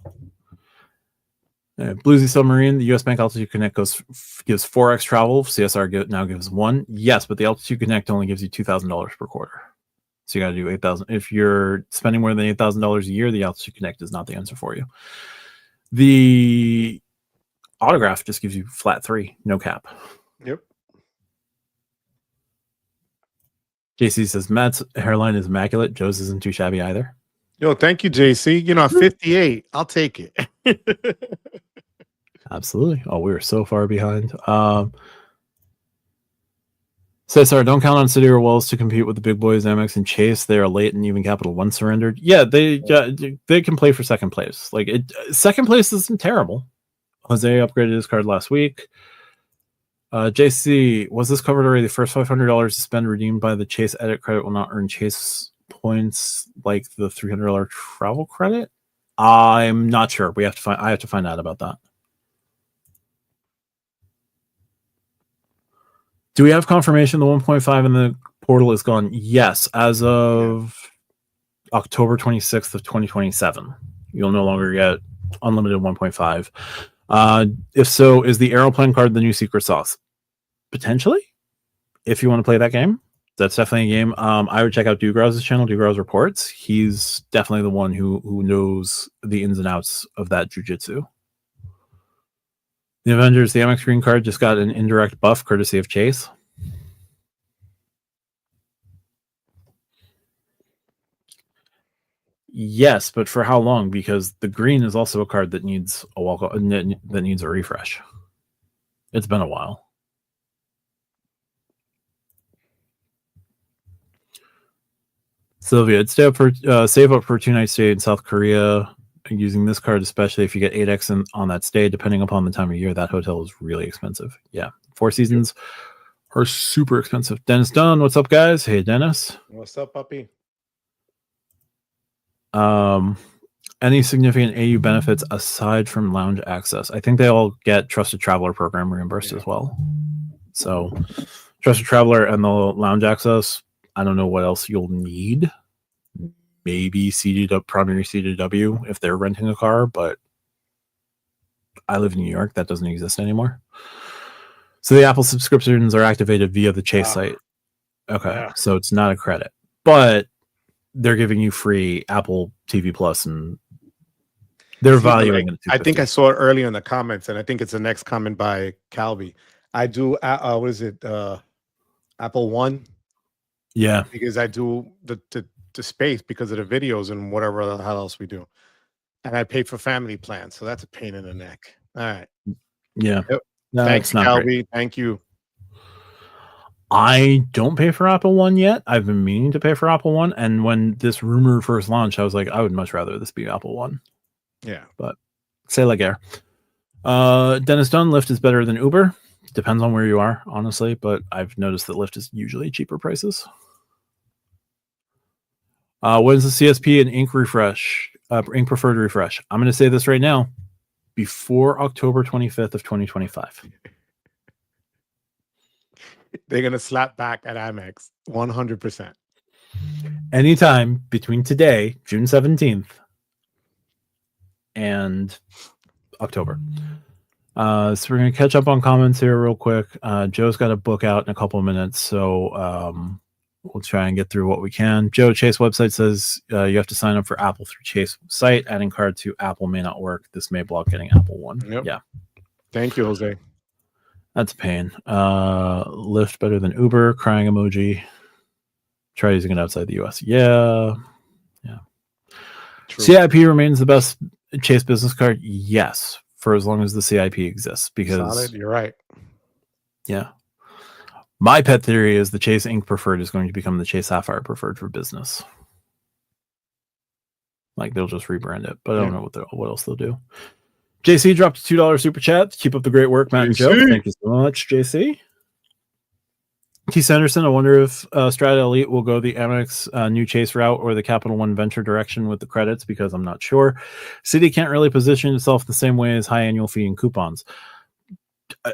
Bluesy Submarine, the US Bank Altitude Connect gives 4x travel. CSR now gives 1. Yes, but the Altitude Connect only gives you $2,000 per quarter. So you got to do 8,000. If you're spending more than $8,000 a year, the Altitude Connect is not the answer for you. The Autograph just gives you flat 3, no cap. Yep. JC says Matt's hairline is immaculate. Joe's isn't too shabby either. Yo, thank you, JC. You know, 58, I'll take it. Absolutely. Oh, we were so far behind. Cesar, don't count on Citi or Wells to compete with the big boys, Amex and Chase. They are late, and even Capital One surrendered. Yeah, they can play for second place. Like, second place isn't terrible. Jose upgraded his card last week. JC, was this covered already? The first $500 to spend redeemed by the Chase edit credit will not earn Chase points like the $300 travel credit. I'm not sure. I have to find out about that. Do we have confirmation the 1.5 in the portal is gone? Yes, as of October 26th of 2027. You'll no longer get unlimited 1.5. If so, is the aeroplane card the new secret sauce? Potentially. If you want to play that game, that's definitely a game. I would check out Dugrow's channel, Dugrow's Reports. He's definitely the one who knows the ins and outs of that jujitsu. The Avengers, the MX Green card just got an indirect buff courtesy of Chase. Yes, but for how long? Because the green is also a card that needs that needs a refresh. It's been a while. Sylvia, save up for a 2-night stay in South Korea using this card, especially if you get 8x on that stay. Depending upon the time of year, that hotel is really expensive. Yeah, Four Seasons are super expensive. Dennis Dunn, what's up, guys? Hey, Dennis. What's up, puppy? Any significant AU benefits aside from lounge access? I think they all get Trusted Traveler program reimbursed as well. So, Trusted Traveler and the lounge access. I don't know what else you'll need. Maybe primary CDW if they're renting a car, but I live in New York. That doesn't exist anymore. So the Apple subscriptions are activated via the Chase site. Okay, so it's not a credit, but they're giving you free Apple TV Plus, and they're valuing it. I think I saw it earlier in the comments, and I think it's the next comment by Calvi. I do. What is it? Apple One. Yeah, because I do the space because of the videos and whatever the hell else we do, and I pay for family plans, so that's a pain in the neck. All right. Yeah. Yep. No, thanks, Calvi. Thank you. I don't pay for Apple One yet. I've been meaning to pay for Apple One, and when this rumor first launched, I was like, I would much rather this be Apple One. Yeah, but c'est la guerre. Dennis Dunn, Lyft is better than Uber. Depends on where you are, honestly, but I've noticed that Lyft is usually cheaper prices. When's the CSP and Ink refresh? Ink preferred refresh. I'm going to say this right now. Before October 25th of 2025. They're going to slap back at Amex 100%. Anytime between today, June 17th, and October. So we're going to catch up on comments here real quick. Joe's got a book out in a couple of minutes, so we'll try and get through what we can. Joe, Chase website says you have to sign up for Apple through Chase site. Adding card to Apple may not work. This may block getting Apple One. Yep. Yeah. Thank you, Jose. That's a pain. Lyft better than Uber. Crying emoji. Try using it outside the US. Yeah. Yeah. True. CIP remains the best Chase business card. Yes. For as long as the CIP exists. Because solid. You're right. Yeah. My pet theory is the Chase Ink Preferred is going to become the Chase Sapphire Preferred for business. Like they'll just rebrand it, but I don't know what else they'll do. JC dropped a $2 super chat. Keep up the great work, Matt and Joe. Thank you so much, JC. Keith Sanderson, I wonder if Strata Elite will go the Amex new Chase route or the Capital One Venture direction with the credits, because I'm not sure. Citi can't really position itself the same way as high annual fee and coupons.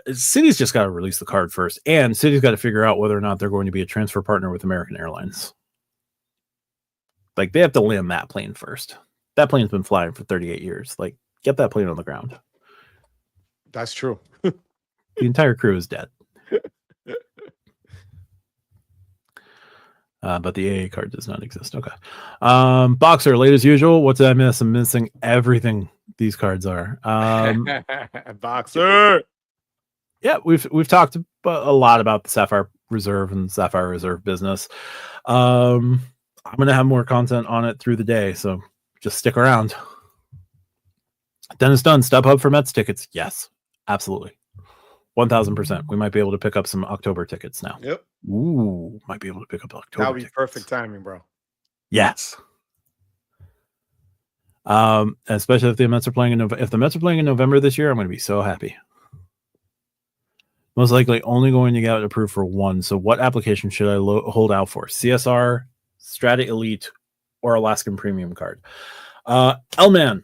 Citi's just got to release the card first, and Citi's got to figure out whether or not they're going to be a transfer partner with American Airlines. Like, they have to land that plane first. That plane's been flying for 38 years. Like, get that plane on the ground. That's true. The entire crew is dead. But the AA card does not exist. Okay. Boxer, late as usual. What did I miss? I'm missing everything these cards are. Boxer. Yeah, we've talked a lot about the Sapphire Reserve and Sapphire Reserve business. I'm going to have more content on it through the day, so just stick around. Dennis Dunn, StubHub for Mets tickets. Yes, absolutely. 1,000%. We might be able to pick up some October tickets now. Yep. Ooh, might be able to pick up October That would be tickets. perfect timing, bro. Yes. Especially if the Mets are playing in November. If the Mets are playing in November this year, I'm going to be so happy. Most likely only going to get approved for one. So what application should I hold out for? CSR, Strata Elite, or Alaskan Premium card. L-Man,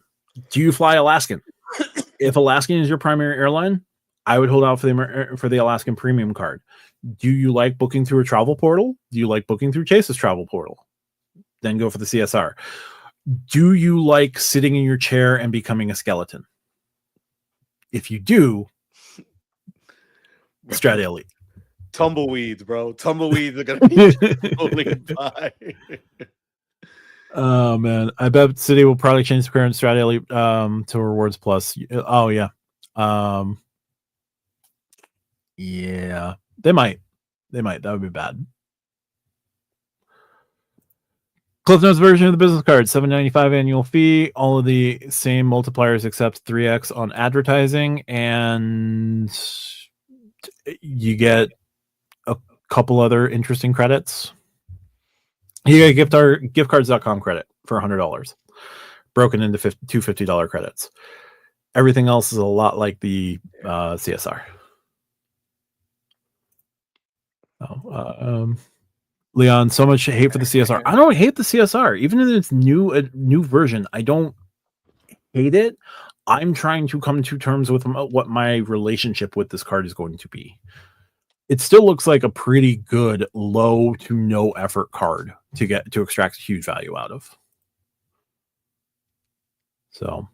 do you fly Alaskan? If Alaskan is your primary airline, I would hold out for the Alaskan Premium card. Do you like booking through a travel portal? Do you like booking through Chase's travel portal? Then go for the CSR. Do you like sitting in your chair and becoming a skeleton? If you do, Strata Elite. Tumbleweeds, bro. Tumbleweeds are gonna be rolling by. Oh man, I bet City will probably change the current Strata Elite to Rewards Plus. Oh yeah, yeah, they might. That would be bad. Cliff Notes version of the business card, $7.95 annual fee. All of the same multipliers except 3x on advertising, and you get a couple other interesting credits. You get giftcards.com credit for $100, broken into two $50 credits. Everything else is a lot like the CSR. Leon, so much hate for the CSR. I don't hate the CSR, even in its new version. I don't hate it. I'm trying to come to terms with what my relationship with this card is going to be. It still looks like a pretty good low to no effort card to extract huge value out of. So,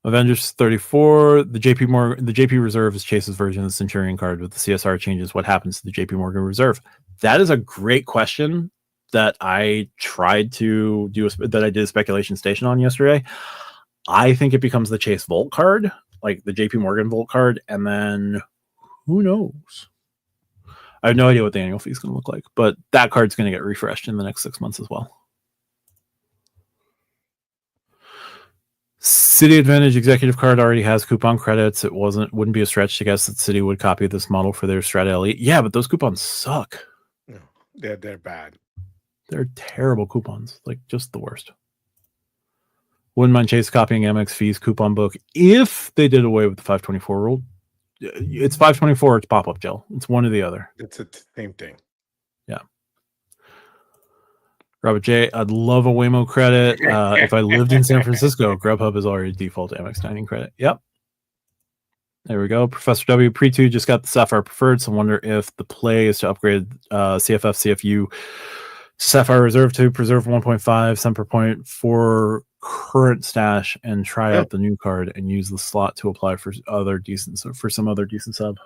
Avengers 34, the JP Reserve is Chase's version of the Centurion card. With the CSR changes, what happens to the JP Morgan Reserve? That is a great question that I tried to do that I did a speculation station on yesterday. I think it becomes the Chase Vault card, like the JP Morgan Vault card, and then who knows? I have no idea what the annual fee is going to look like, but that card's going to get refreshed in the next 6 months as well. City Advantage Executive card already has coupon credits. It wouldn't be a stretch to guess that City would copy this model for their Strata Elite. Yeah, but those coupons suck. No, they're bad. They're terrible coupons, like just the worst. Wouldn't mind Chase copying MX Fees coupon book if they did away with the 524 rule. It's 524. It's pop-up gel. It's one or the other. It's the same thing. Yeah. Robert J, I'd love a Waymo credit. If I lived in San Francisco, Grubhub is already default Amex dining credit. Yep. There we go. Professor W. Pre2 just got the Sapphire Preferred, so I wonder if the play is to upgrade CFF, CFU to Sapphire Reserve to preserve 1.5 cent per point for current stash and try out the new card and use the slot to apply for some other decent sub.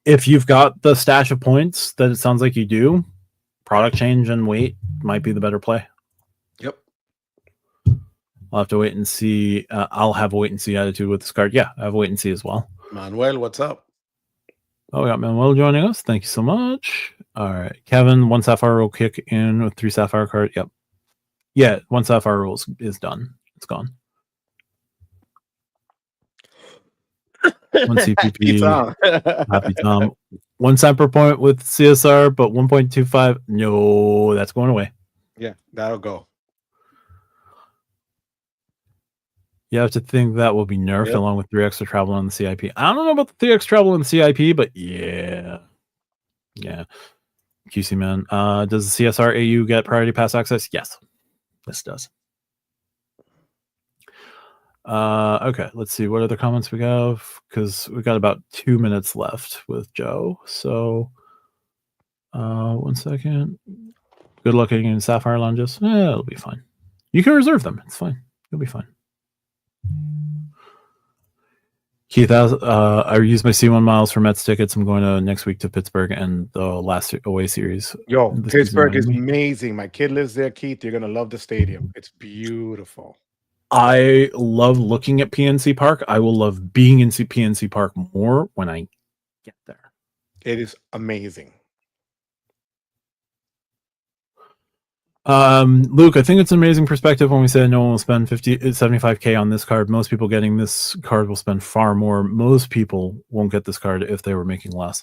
If you've got the stash of points that it sounds like you do, product change and wait might be the better play. Yep. I'll have to wait and see. I'll have a wait and see attitude with this card. Yeah, I have a wait and see as well. Manuel, what's up? Oh, we got Manuel joining us. Thank you so much. All right. Kevin, 1 Sapphire will kick in with 3 Sapphire card. Yep. Yeah, 1 Sapphire rule is done. It's gone. 1 CPP. Happy Tom. 1 cent per point with CSR, but 1.25. No, that's going away. Yeah, that'll go. You have to think that will be nerfed along with 3 extra travel on the CIP. I don't know about the 3 extra travel on the CIP, but yeah. Yeah. QC man. Does the CSR AU get priority pass access? Yes. This does. Okay, let's see what other comments we have, because we got about 2 minutes left with Joe. So 1 second. Good luck getting in Sapphire Lounges. It'll be fine. You can reserve them. It's fine. You'll be fine. Keith, I used my C1 miles for Mets tickets. I'm going to next week to Pittsburgh and the last away series. Yo, Pittsburgh is amazing. My kid lives there, Keith. You're going to love the stadium. It's beautiful. I love looking at PNC Park. I will love being in PNC Park more when I get there. It is amazing. Luke, I think it's an amazing perspective when we say no one will spend 75K on this card. Most people getting this card will spend far more. Most people won't get this card if they were making less.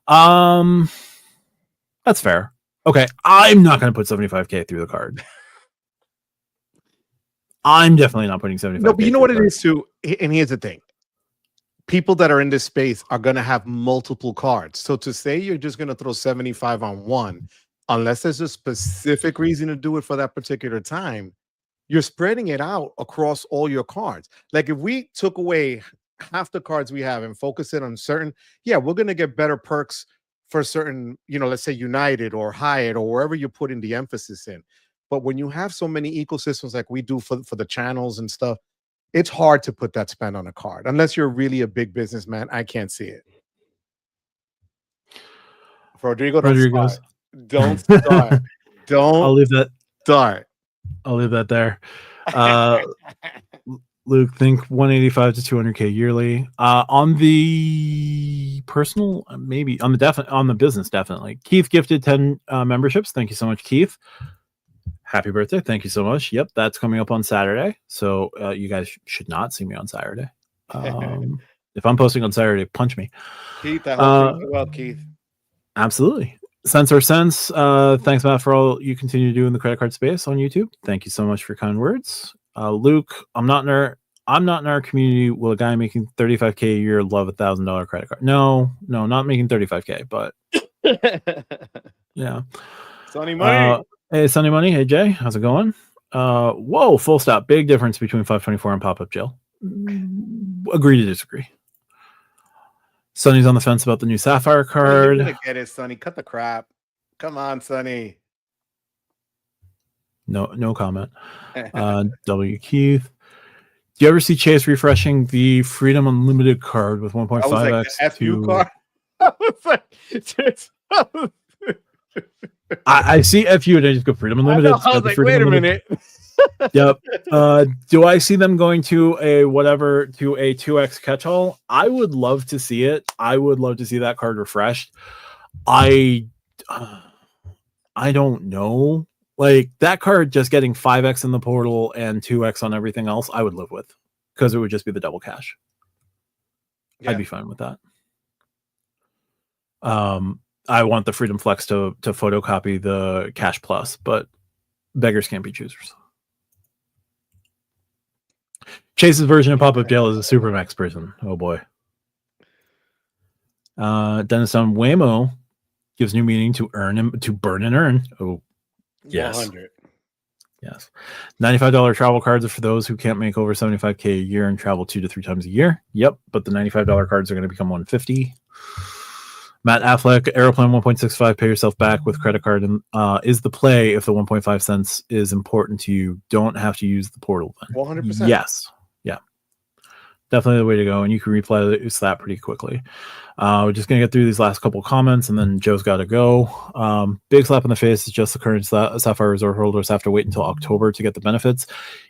That's fair. Okay, I'm not going to put 75K through the card. I'm definitely not putting 75K. No, but you know what it is too? And here's the thing. people that are in this space are going to have multiple cards. So to say you're just going to throw 75 on one, unless there's a specific reason to do it for that particular time, you're spreading it out across all your cards. Like if we took away half the cards we have and focus it on certain, yeah, we're going to get better perks for certain, let's say United or Hyatt or wherever you're putting the emphasis in. But when you have so many ecosystems like we do for the channels and stuff, it's hard to put that spend on a card unless you're really a big businessman. I can't see it. Rodrigo, don't start. Don't. I'll leave that. Start. I'll leave that there. Luke, think 185 to 200K yearly. On the personal, maybe on the business, definitely. Keith gifted 10 memberships. Thank you so much, Keith. Happy birthday. Thank you so much. Yep, that's coming up on Saturday. So you guys should not see me on Saturday. If I'm posting on Saturday, punch me. Keith, I hope you're well, Keith. Absolutely. Sense or Sense. Thanks, Matt, for all you continue to do in the credit card space on YouTube. Thank you so much for your kind words. Luke, I'm not in our community. Will a guy making 35K a year love $1,000 credit card? No, not making 35K, but yeah. Sonny Money. Hey, Sunny Money. Hey, Jay. How's it going? Whoa, full stop. Big difference between 524 and pop-up jail. Agree to disagree. Sonny's on the fence about the new Sapphire card. You're gonna get it, Sonny. Cut the crap. Come on, Sonny. No comment. W. Keith. Do you ever see Chase refreshing the Freedom Unlimited card with 1.5x? Like FU card? I was like, I see FU and I just go Freedom Unlimited. I was like, wait a minute. Yep. Do I see them going to a 2x catch-all? I would love to see it. I would love to see that card refreshed. I don't know. Like that card just getting 5x in the portal and 2x on everything else, I would live with because it would just be the double cash. Yeah. I'd be fine with that. I want the Freedom Flex to photocopy the Cash Plus, but beggars can't be choosers. Chase's version of Pop-Up Jail is a Supermax prison. Oh boy. Dennis on Waymo gives new meaning to burn and earn. Oh, yes. 100. Yes. $95 travel cards are for those who can't make over 75K a year and travel 2 to 3 times a year. Yep, but the $95 cards are going to become 150. Matt Affleck, Aeroplane 1.65, pay yourself back with credit card and is the play if the 1.5 cents is important to you. Don't have to use the portal then. 100%. Yes. Yeah. Definitely the way to go, and you can replay that pretty quickly. We're just going to get through these last couple comments, and then Joe's got to go. Big slap in the face is just the current Sapphire Reserve holders have to wait until October to get the benefits.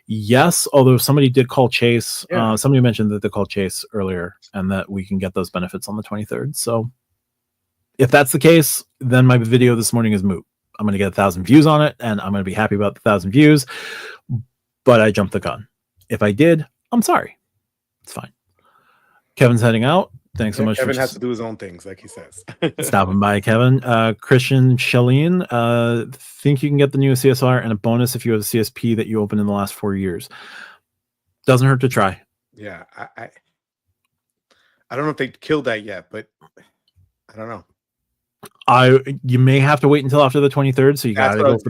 Yes, although somebody did call Chase. Yeah. Somebody mentioned that they called Chase earlier, and that we can get those benefits on the 23rd. So if that's the case, then my video this morning is moot. I'm going to get 1,000 views on it, and I'm going to be happy about the 1,000 views, but I jumped the gun. If I did, I'm sorry. It's fine. Kevin's heading out. Thanks so much. Kevin has to do his own things, like he says. Stopping by, Kevin. Christian Shelleen, think you can get the new CSR and a bonus if you have a CSP that you opened in the last 4 years. Doesn't hurt to try. Yeah, I don't know if they killed that yet, but I don't know. You may have to wait until after the 23rd, so you got to go for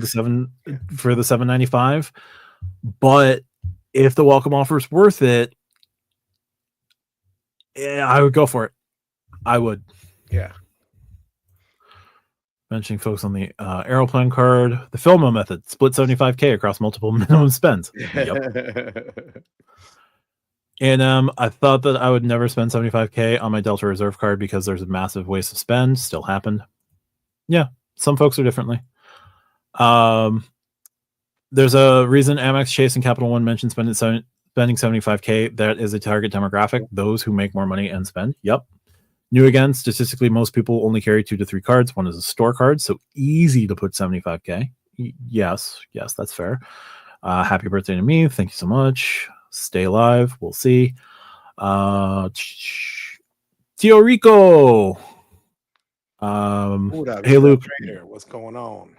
the 795. But if the welcome offer is worth it, yeah, I would go for it. I would. Yeah. Mentioning folks on the Aeroplane card, the Filmo method, split 75K across multiple minimum spends. Yep. And I thought that I would never spend 75K on my Delta Reserve card because there's a massive waste of spend. Still happened. Yeah, some folks are differently. There's a reason Amex, Chase, and Capital One mentioned spending 75K. That is a target demographic, those who make more money and spend. Yep. New again, statistically, most people only carry 2 to 3 cards. One is a store card, so easy to put 75K. Yes, that's fair. Happy birthday to me. Thank you so much. Stay alive. We'll see. Tio Rico. Hey, Luke. What's going on?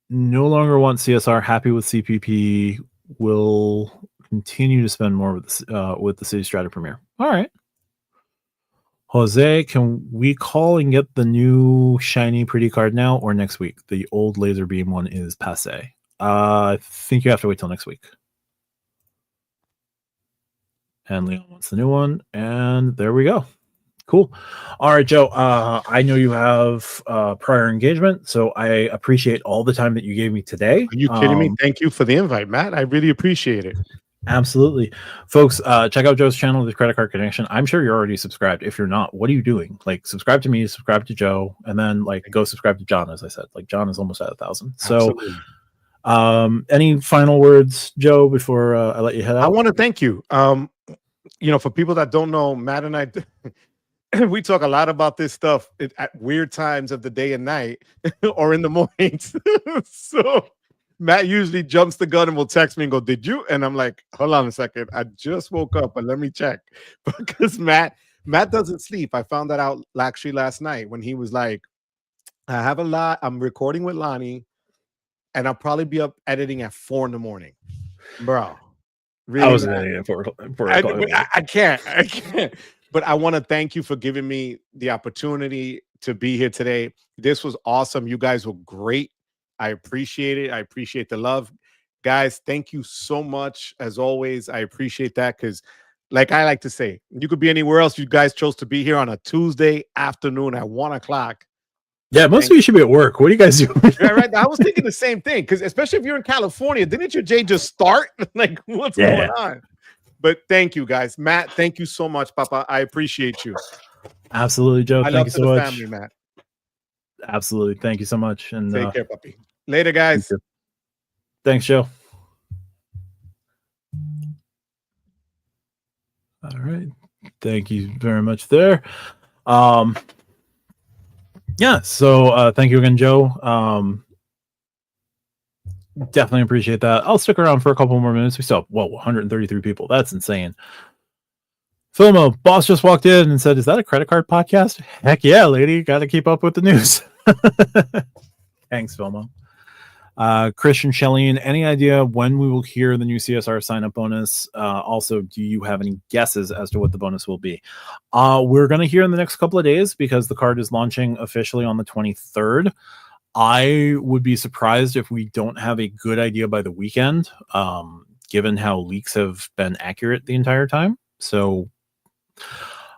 No longer want CSR. Happy with CPP. Will continue to spend more with the City Strata Premier. All right. Jose, can we call and get the new shiny pretty card now or next week? The old laser beam one is passe. I think you have to wait till next week. And Leon wants the new one, and there we go. Cool. All right, Joe. I know you have prior engagement, so I appreciate all the time that you gave me today. Are you kidding me? Thank you for the invite, Matt. I really appreciate it. Absolutely. Folks, check out Joe's channel, The Credit Card Connection. I'm sure you're already subscribed. If you're not, what are you doing? Like, subscribe to me, subscribe to Joe, and then like go subscribe to John, as I said. Like, John is almost at 1,000. So any final words, Joe, before I let you head out? I want to thank you. For people that don't know, Matt and I we talk a lot about this stuff at weird times of the day and night or in the mornings. So Matt usually jumps the gun and will text me and go, "Did you?" And I'm like, "Hold on a second. I just woke up, but let me check." Because Matt doesn't sleep. I found that out actually last night when he was like, "I have a lot. I'm recording with Lonnie, and I'll probably be up editing at 4 a.m, bro." Really, I was editing at 4 o'clock. I can't. But I want to thank you for giving me the opportunity to be here today. This was awesome. You guys were great. I appreciate it. I appreciate the love. Guys, thank you so much. As always, I appreciate that because, like I like to say, you could be anywhere else. You guys chose to be here on a Tuesday afternoon at 1 o'clock. Yeah, most of you should be at work. What do you guys do? Right. I was thinking the same thing because, especially if you're in California, didn't your J just start? Like, what's going on? But thank you, guys. Matt, thank you so much, Papa. I appreciate you. Absolutely, Joe. Thank you so much. Family, Matt. Absolutely. Thank you so much. And take care, puppy. Later, guys. Thanks, Joe. All right. Thank you very much there. Yeah, so thank you again, Joe. Definitely appreciate that. I'll stick around for a couple more minutes. We still have 133 people. That's insane. Filmo, boss just walked in and said, "Is that a credit card podcast?" Heck yeah, lady. Got to keep up with the news. Thanks, Filmo. Christian Shelleen, any idea when we will hear the new CSR sign-up bonus? Also, do you have any guesses as to what the bonus will be? We're going to hear in the next couple of days because the card is launching officially on the 23rd. I would be surprised if we don't have a good idea by the weekend, given how leaks have been accurate the entire time. So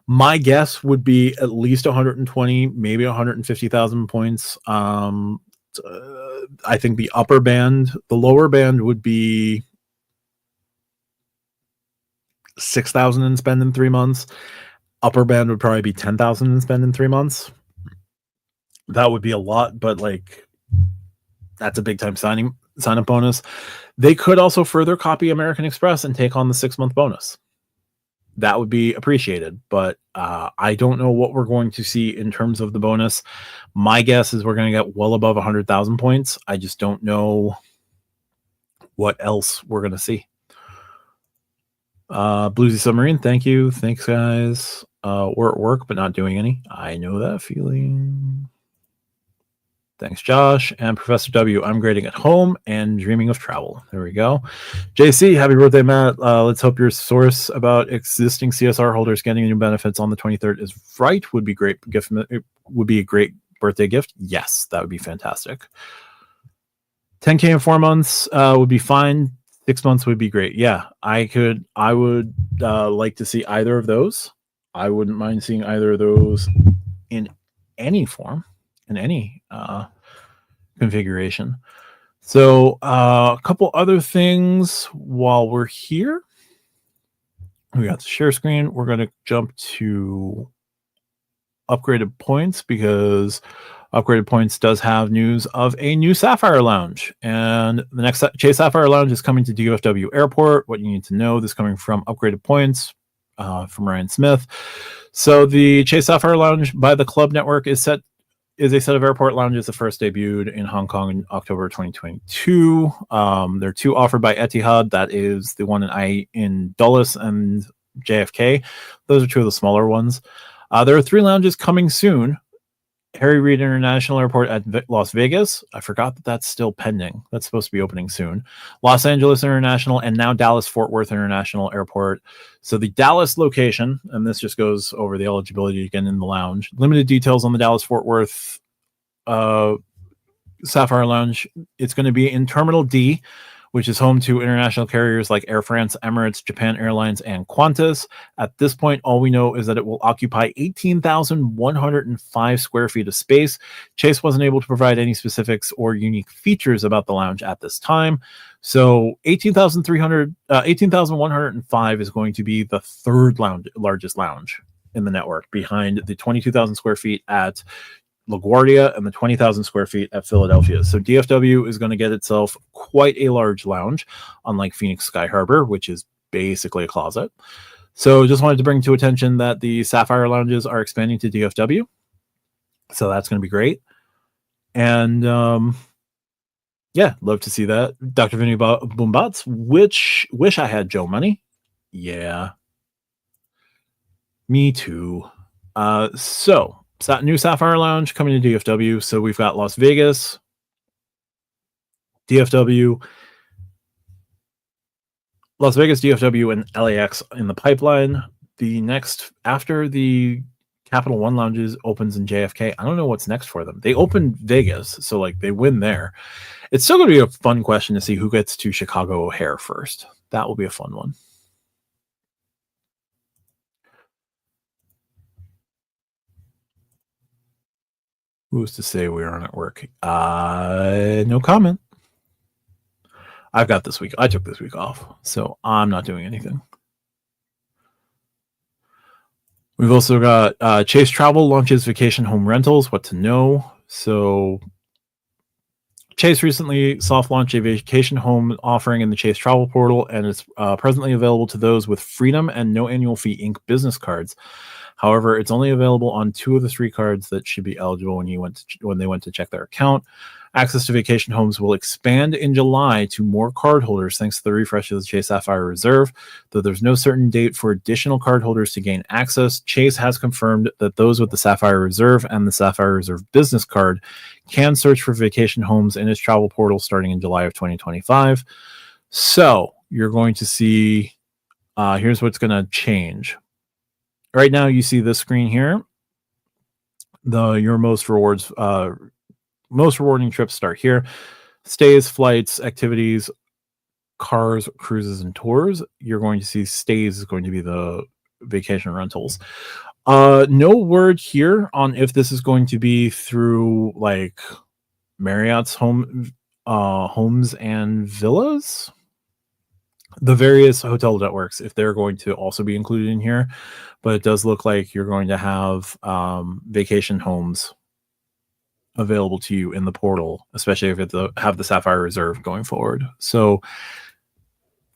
my guess would be at least 120, maybe 150,000 points. I think the lower band would be 6,000 and spend in 3 months. Upper band would probably be 10,000 and spend in 3 months. That would be a lot, but like that's a big time sign up bonus. They could also further copy American Express and take on the 6-month bonus. That would be appreciated, but I don't know what we're going to see in terms of the bonus. My guess is we're going to get well above 100,000 points. I just don't know what else we're going to see. Bluesy Submarine, thank you. Thanks, guys. We're at work, but not doing any. I know that feeling. Thanks, Josh. And Professor W, I'm grading at home and dreaming of travel. There we go. JC, happy birthday, Matt. Let's hope your source about existing CSR holders getting new benefits on the 23rd is right. Would be great gift. It would be a great birthday gift. Yes, that would be fantastic. 10K in 4 months would be fine. 6 months would be great. Yeah, I would like to see either of those. I wouldn't mind seeing either of those in any form, in any configuration. So a couple other things while we're here. We got the share screen. We're going to jump to upgraded points because upgraded points does have news of a new Sapphire Lounge. And the next Chase Sapphire Lounge is coming to DFW Airport. What you need to know, this coming from upgraded points from Ryan Smith. So the Chase Sapphire Lounge by the Club Network is a set of airport lounges that first debuted in Hong Kong in October 2022. There are two offered by Etihad. That is the one in Dulles and JFK. Those are two of the smaller ones. There are 3 lounges coming soon. Harry Reid International Airport at Las Vegas. I forgot that that's still pending. That's supposed to be opening soon. Los Angeles International, and now Dallas Fort Worth International Airport. So the Dallas location, and this just goes over the eligibility again in the lounge. Limited details on the Dallas Fort Worth Sapphire Lounge. It's going to be in Terminal D, which is home to international carriers like Air France, Emirates, Japan Airlines, and Qantas. At this point, all we know is that it will occupy 18,105 square feet of space. Chase wasn't able to provide any specifics or unique features about the lounge at this time. So 18,105 is going to be the third largest lounge in the network, behind the 22,000 square feet at LaGuardia and the 20,000 square feet at Philadelphia. So DFW is going to get itself quite a large lounge, unlike Phoenix Sky Harbor, which is basically a closet. So just wanted to bring to attention that the Sapphire lounges are expanding to DFW. So that's going to be great. And yeah, love to see that. Dr. Vinny Boombots, which wish I had Joe money. Yeah. Me too. So new Sapphire Lounge coming to DFW. So we've got Las Vegas, DFW, and LAX in the pipeline. The next, after the Capital One lounges opens in JFK, I don't know what's next for them. They opened Vegas, so like they win there. It's still going to be a fun question to see who gets to Chicago O'Hare first. That will be a fun one. Who's to say we aren't at work? No comment. I've got this week. I took this week off, so I'm not doing anything. We've also got Chase Travel launches vacation home rentals. What to know? So Chase recently soft launched a vacation home offering in the Chase Travel portal, and it's presently available to those with Freedom and No Annual Fee Inc. business cards. However, it's only available on 2 of the 3 cards that should be eligible when they went to check their account. Access to vacation homes will expand in July to more cardholders thanks to the refresh of the Chase Sapphire Reserve. Though there's no certain date for additional cardholders to gain access, Chase has confirmed that those with the Sapphire Reserve and the Sapphire Reserve business card can search for vacation homes in its travel portal starting in July of 2025. So you're going to see, here's what's going to change. Right now, you see this screen here. Your most rewarding trips start here. Stays, flights, activities, cars, cruises, and tours. You're going to see stays is going to be the vacation rentals. No word here on if this is going to be through like Marriott's homes and villas. The various hotel networks, if they're going to also be included in here, but it does look like you're going to have vacation homes available to you in the portal, especially if it have the Sapphire Reserve going forward. So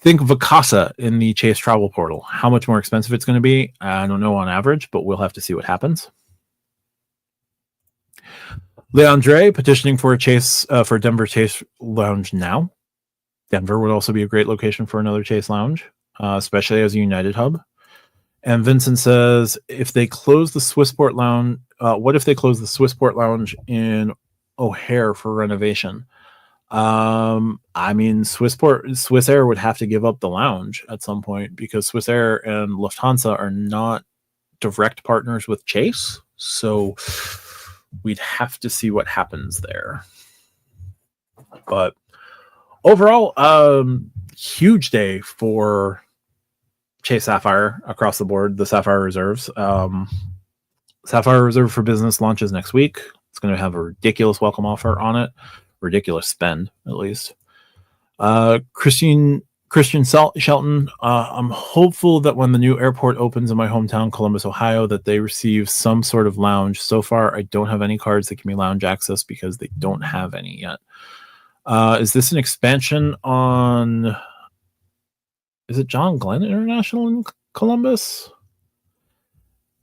think Vacasa in the Chase Travel portal. How much more expensive it's going to be, I don't know on average, but we'll have to see what happens. Leandre petitioning for a Chase for Denver Chase Lounge now. Denver would also be a great location for another Chase Lounge, especially as a United hub. And Vincent says, if they close the Swissport Lounge, what if they close the Swissport Lounge in O'Hare for renovation? I mean, Swiss Air would have to give up the lounge at some point because Swiss Air and Lufthansa are not direct partners with Chase. So we'd have to see what happens there. But overall, huge day for Chase Sapphire across the board. The Sapphire Reserves. Sapphire Reserve for Business launches next week. It's going to have a ridiculous welcome offer on it. Ridiculous spend, at least. Christian Shelton. I'm hopeful that when the new airport opens in my hometown, Columbus, Ohio, that they receive some sort of lounge. So far, I don't have any cards that give me lounge access because they don't have any yet. Is this an expansion on... Is it John Glenn International in Columbus?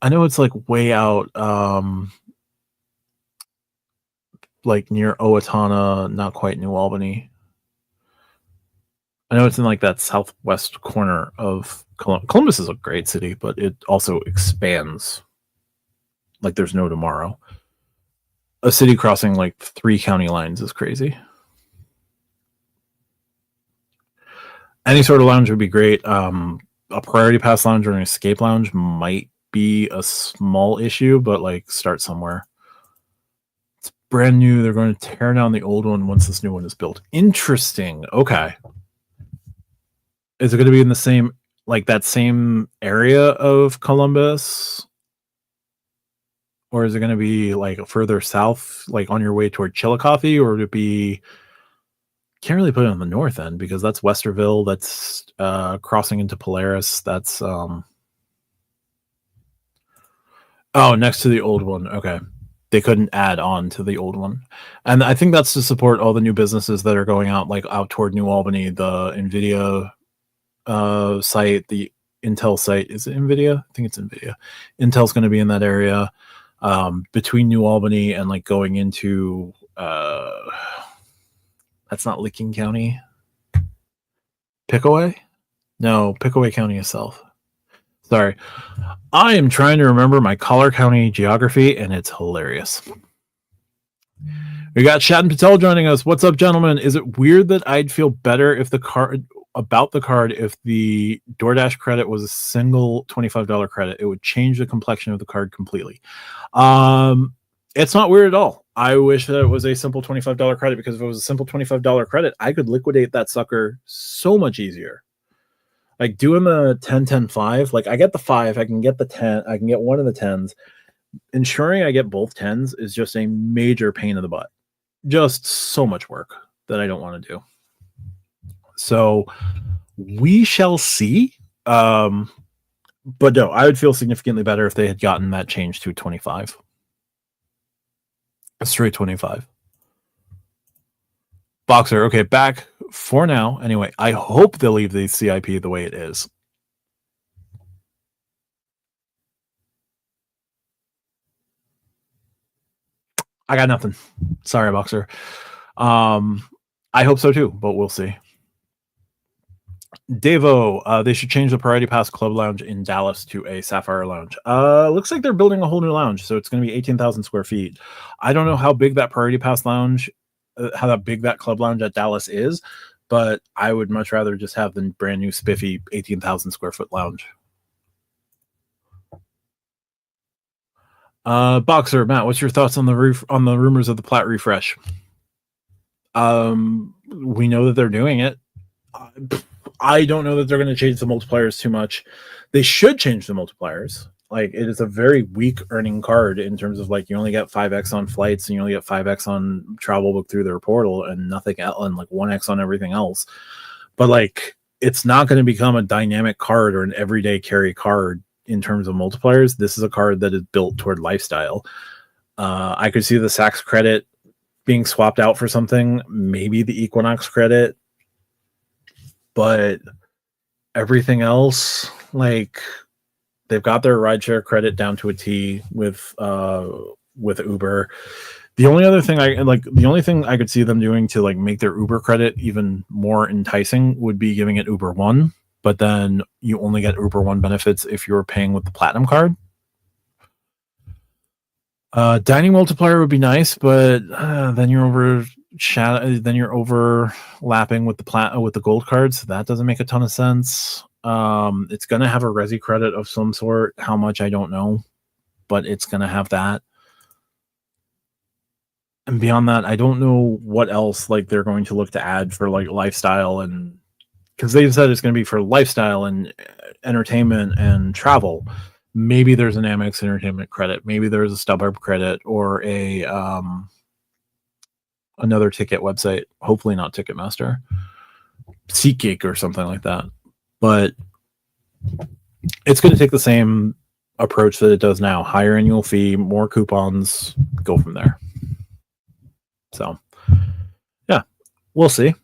I know it's like way out, like near Owatonna, not quite New Albany. I know it's in like that southwest corner of Columbus. Columbus is a great city, but it also expands like there's no tomorrow. a city crossing like 3 county lines is crazy. Any sort of lounge would be great. A priority pass lounge or an escape lounge might be a small issue, but like start somewhere. It's brand new. They're going to tear down the old one once this new one is built. Interesting. Okay. Is it going to be in the same, like that same area of Columbus? Or is it going to be like further south, like on your way toward Chillicothe, or would it be? Can't really put it on the north end because that's Westerville. That's crossing into Polaris. That's next to the old one. Okay, they couldn't add on to the old one, and I think that's to support all the new businesses that are going out, like out toward New Albany. The NVIDIA site, the Intel site. Is it NVIDIA? I think it's NVIDIA. Intel's going to be in that area. Between New Albany and like going into that's not Licking County. Pickaway? No, Pickaway County is south. Sorry. I am trying to remember my Collar County geography, and it's hilarious. We got Shad Patel joining us. What's up, gentlemen? Is it weird that I'd feel better if the card if the DoorDash credit was a single $25 credit? It would change the complexion of the card completely. It's not weird at all. I wish that it was a simple $25 credit, because if it was a simple $25 credit, I could liquidate that sucker so much easier. Like doing the 10, 10, 5, like I get the 5, I can get the 10, I can get one of the 10s. Ensuring I get both 10s is just a major pain in the butt. Just so much work that I don't want to do. So we shall see. But no, I would feel significantly better if they had gotten that change to 25. A straight 25. Boxer, okay, back for now. Anyway, I hope they'll leave the CIP the way it is. I got nothing. Sorry, Boxer. I hope so too, but we'll see. Devo, they should change the Priority Pass Club Lounge in Dallas to a Sapphire Lounge. Looks like they're building a whole new lounge, so it's going to be 18,000 square feet. I don't know how big that Priority Pass Lounge, how that big that Club Lounge at Dallas is, but I would much rather just have the brand new spiffy 18,000 square foot lounge. Boxer, Matt, what's your thoughts on the rumors of the plat refresh? We know that they're doing it. I don't know that they're going to change the multipliers too much. They should change the multipliers. Like, it is a very weak earning card in terms of like you only get 5x on flights and you only get 5x on travel booked through their portal and nothing else, and like 1x on everything else. But like, it's not going to become a dynamic card or an everyday carry card in terms of multipliers. This is a card that is built toward lifestyle. I could see the Saks credit being swapped out for something, maybe the Equinox credit, but everything else, like, they've got their rideshare credit down to a T with Uber. The only thing I could see them doing to like make their Uber credit even more enticing would be giving it Uber One, but then you only get Uber One benefits if you're paying with the Platinum card. Dining multiplier would be nice, but then you're overlapping with the gold cards. That doesn't make a ton of sense. It's gonna have a Resi credit of some sort. How much, I don't know, but it's gonna have that. And beyond that, I don't know what else like they're going to look to add for like lifestyle, and because they've said it's going to be for lifestyle and entertainment and travel. Maybe there's an Amex entertainment credit. Maybe there's a StubHub credit or a another ticket website. Hopefully not Ticketmaster, SeatGeek or something like that. But it's going to take the same approach that it does now: higher annual fee, more coupons, go from there. So, yeah, we'll see.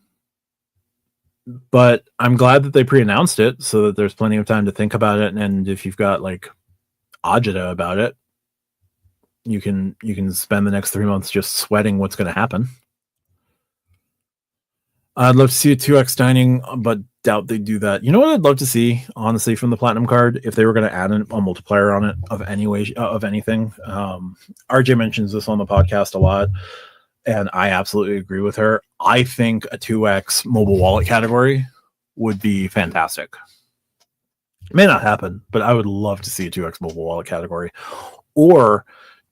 But I'm glad that they pre-announced it so that there's plenty of time to think about it. And if you've got like agita about it, you can spend the next 3 months just sweating what's going to happen. I'd love to see a 2x dining, but doubt they do that. You know what I'd love to see, honestly, from the platinum card, if they were going to add a multiplier on it of any way, of anything. RJ mentions this on the podcast a lot, and I absolutely agree with her. I think a 2x mobile wallet category would be fantastic. It may not happen, but I would love to see a 2x mobile wallet category, or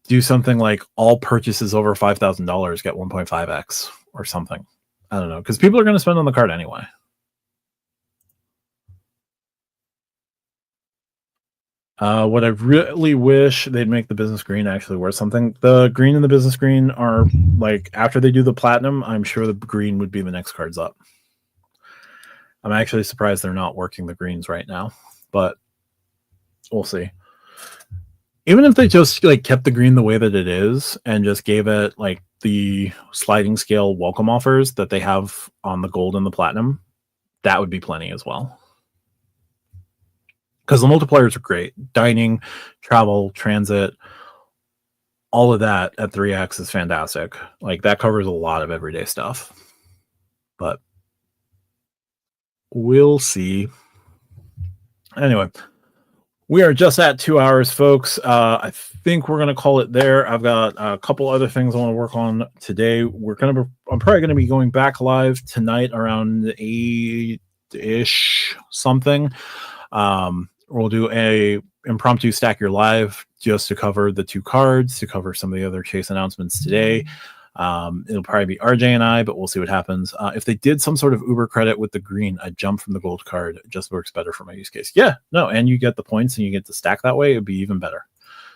do something like all purchases over $5,000 get 1.5x or something. I don't know, because people are going to spend on the card anyway. What I really wish they'd make the business green actually worth something. The green and the business green are like, after they do the platinum, I'm sure the green would be the next cards up. I'm actually surprised they're not working the greens right now, but we'll see. Even if they just like kept the green the way that it is and just gave it like the sliding scale welcome offers that they have on the gold and the platinum, that would be plenty as well. Because the multipliers are great. Dining, travel, transit, all of that at 3x is fantastic. Like, that covers a lot of everyday stuff. But we'll see. Anyway, we are just at 2 hours, folks. I think we're going to call it there. I've got a couple other things I want to work on today. I'm probably going to be going back live tonight around 8-ish something. We'll do a impromptu Stack Your Live just to cover the 2 cards, to cover some of the other chase announcements today. It'll probably be RJ and I, but we'll see what happens. If they did some sort of Uber credit with the green, I'd jump from the gold card. It just works better for my use case. Yeah, no, and you get the points and you get to stack that way. It'd be even better.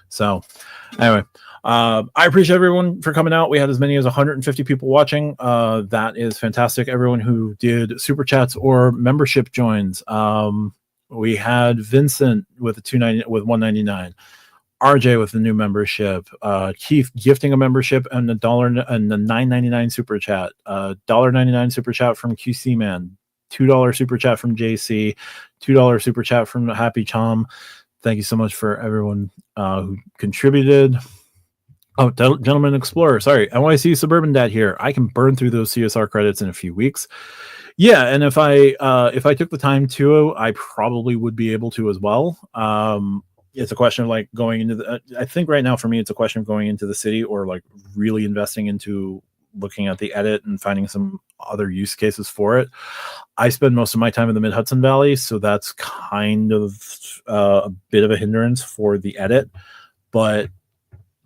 So anyway, I appreciate everyone for coming out. We had as many as 150 people watching. That is fantastic. Everyone who did super chats or membership joins. We had Vincent with $199, RJ with the new membership, Keith gifting a membership and the $9.99 super chat, $1.99 super chat from QC Man, $2 super chat from JC, $2 super chat from Happy Chom. Thank you so much for everyone who contributed. Oh, Gentleman Explorer, sorry, NYC Suburban Dad here. I can burn through those CSR credits in a few weeks. Yeah, and if I took the time to, I probably would be able to as well. It's a question of like going into I think right now for me, it's a question of going into the city or like really investing into looking at the edit and finding some other use cases for it. I spend most of my time in the Mid-Hudson Valley, so that's kind of a bit of a hindrance for the edit, but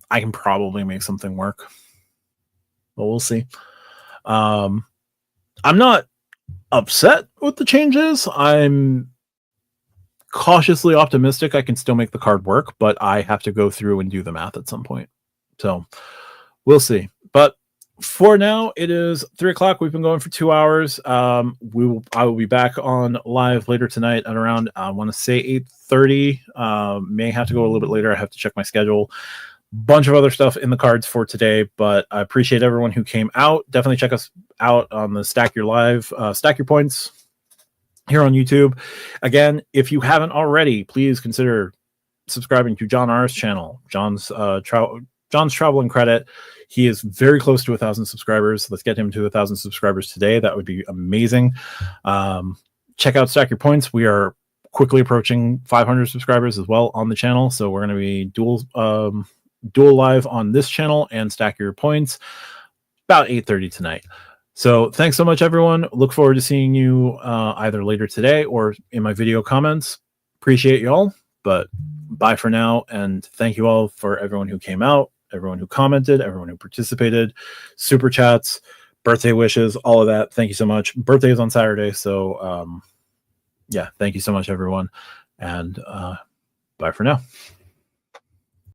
I can probably make something work. But we'll see. I'm not upset with the changes. I'm cautiously optimistic I can still make the card work, but I have to go through and do the math at some point. So we'll see. But for now, it is 3:00. We've been going for 2 hours. I will be back on live later tonight at around, I want to say 8:30. May have to go a little bit later. I have to check my schedule. Bunch of other stuff in the cards for today, but I appreciate everyone who came out. Definitely check us out on the Stack Your Live, Stack Your Points here on YouTube. Again, if you haven't already, please consider subscribing to John R's channel, John's Travel and Credit. He is very close to 1,000 subscribers. Let's get him to 1,000 subscribers today. That would be amazing. Check out Stack Your Points. We are quickly approaching 500 subscribers as well on the channel, so we're going to be dual live on this channel and Stack Your Points about 8:30 tonight. So thanks so much, everyone. Look forward to seeing you either later today or in my video comments. Appreciate y'all, but bye for now. And thank you all for everyone who came out, everyone who commented, everyone who participated, super chats, birthday wishes, all of that. Thank you so much. Birthday is on Saturday. So yeah, thank you so much, everyone. And bye for now.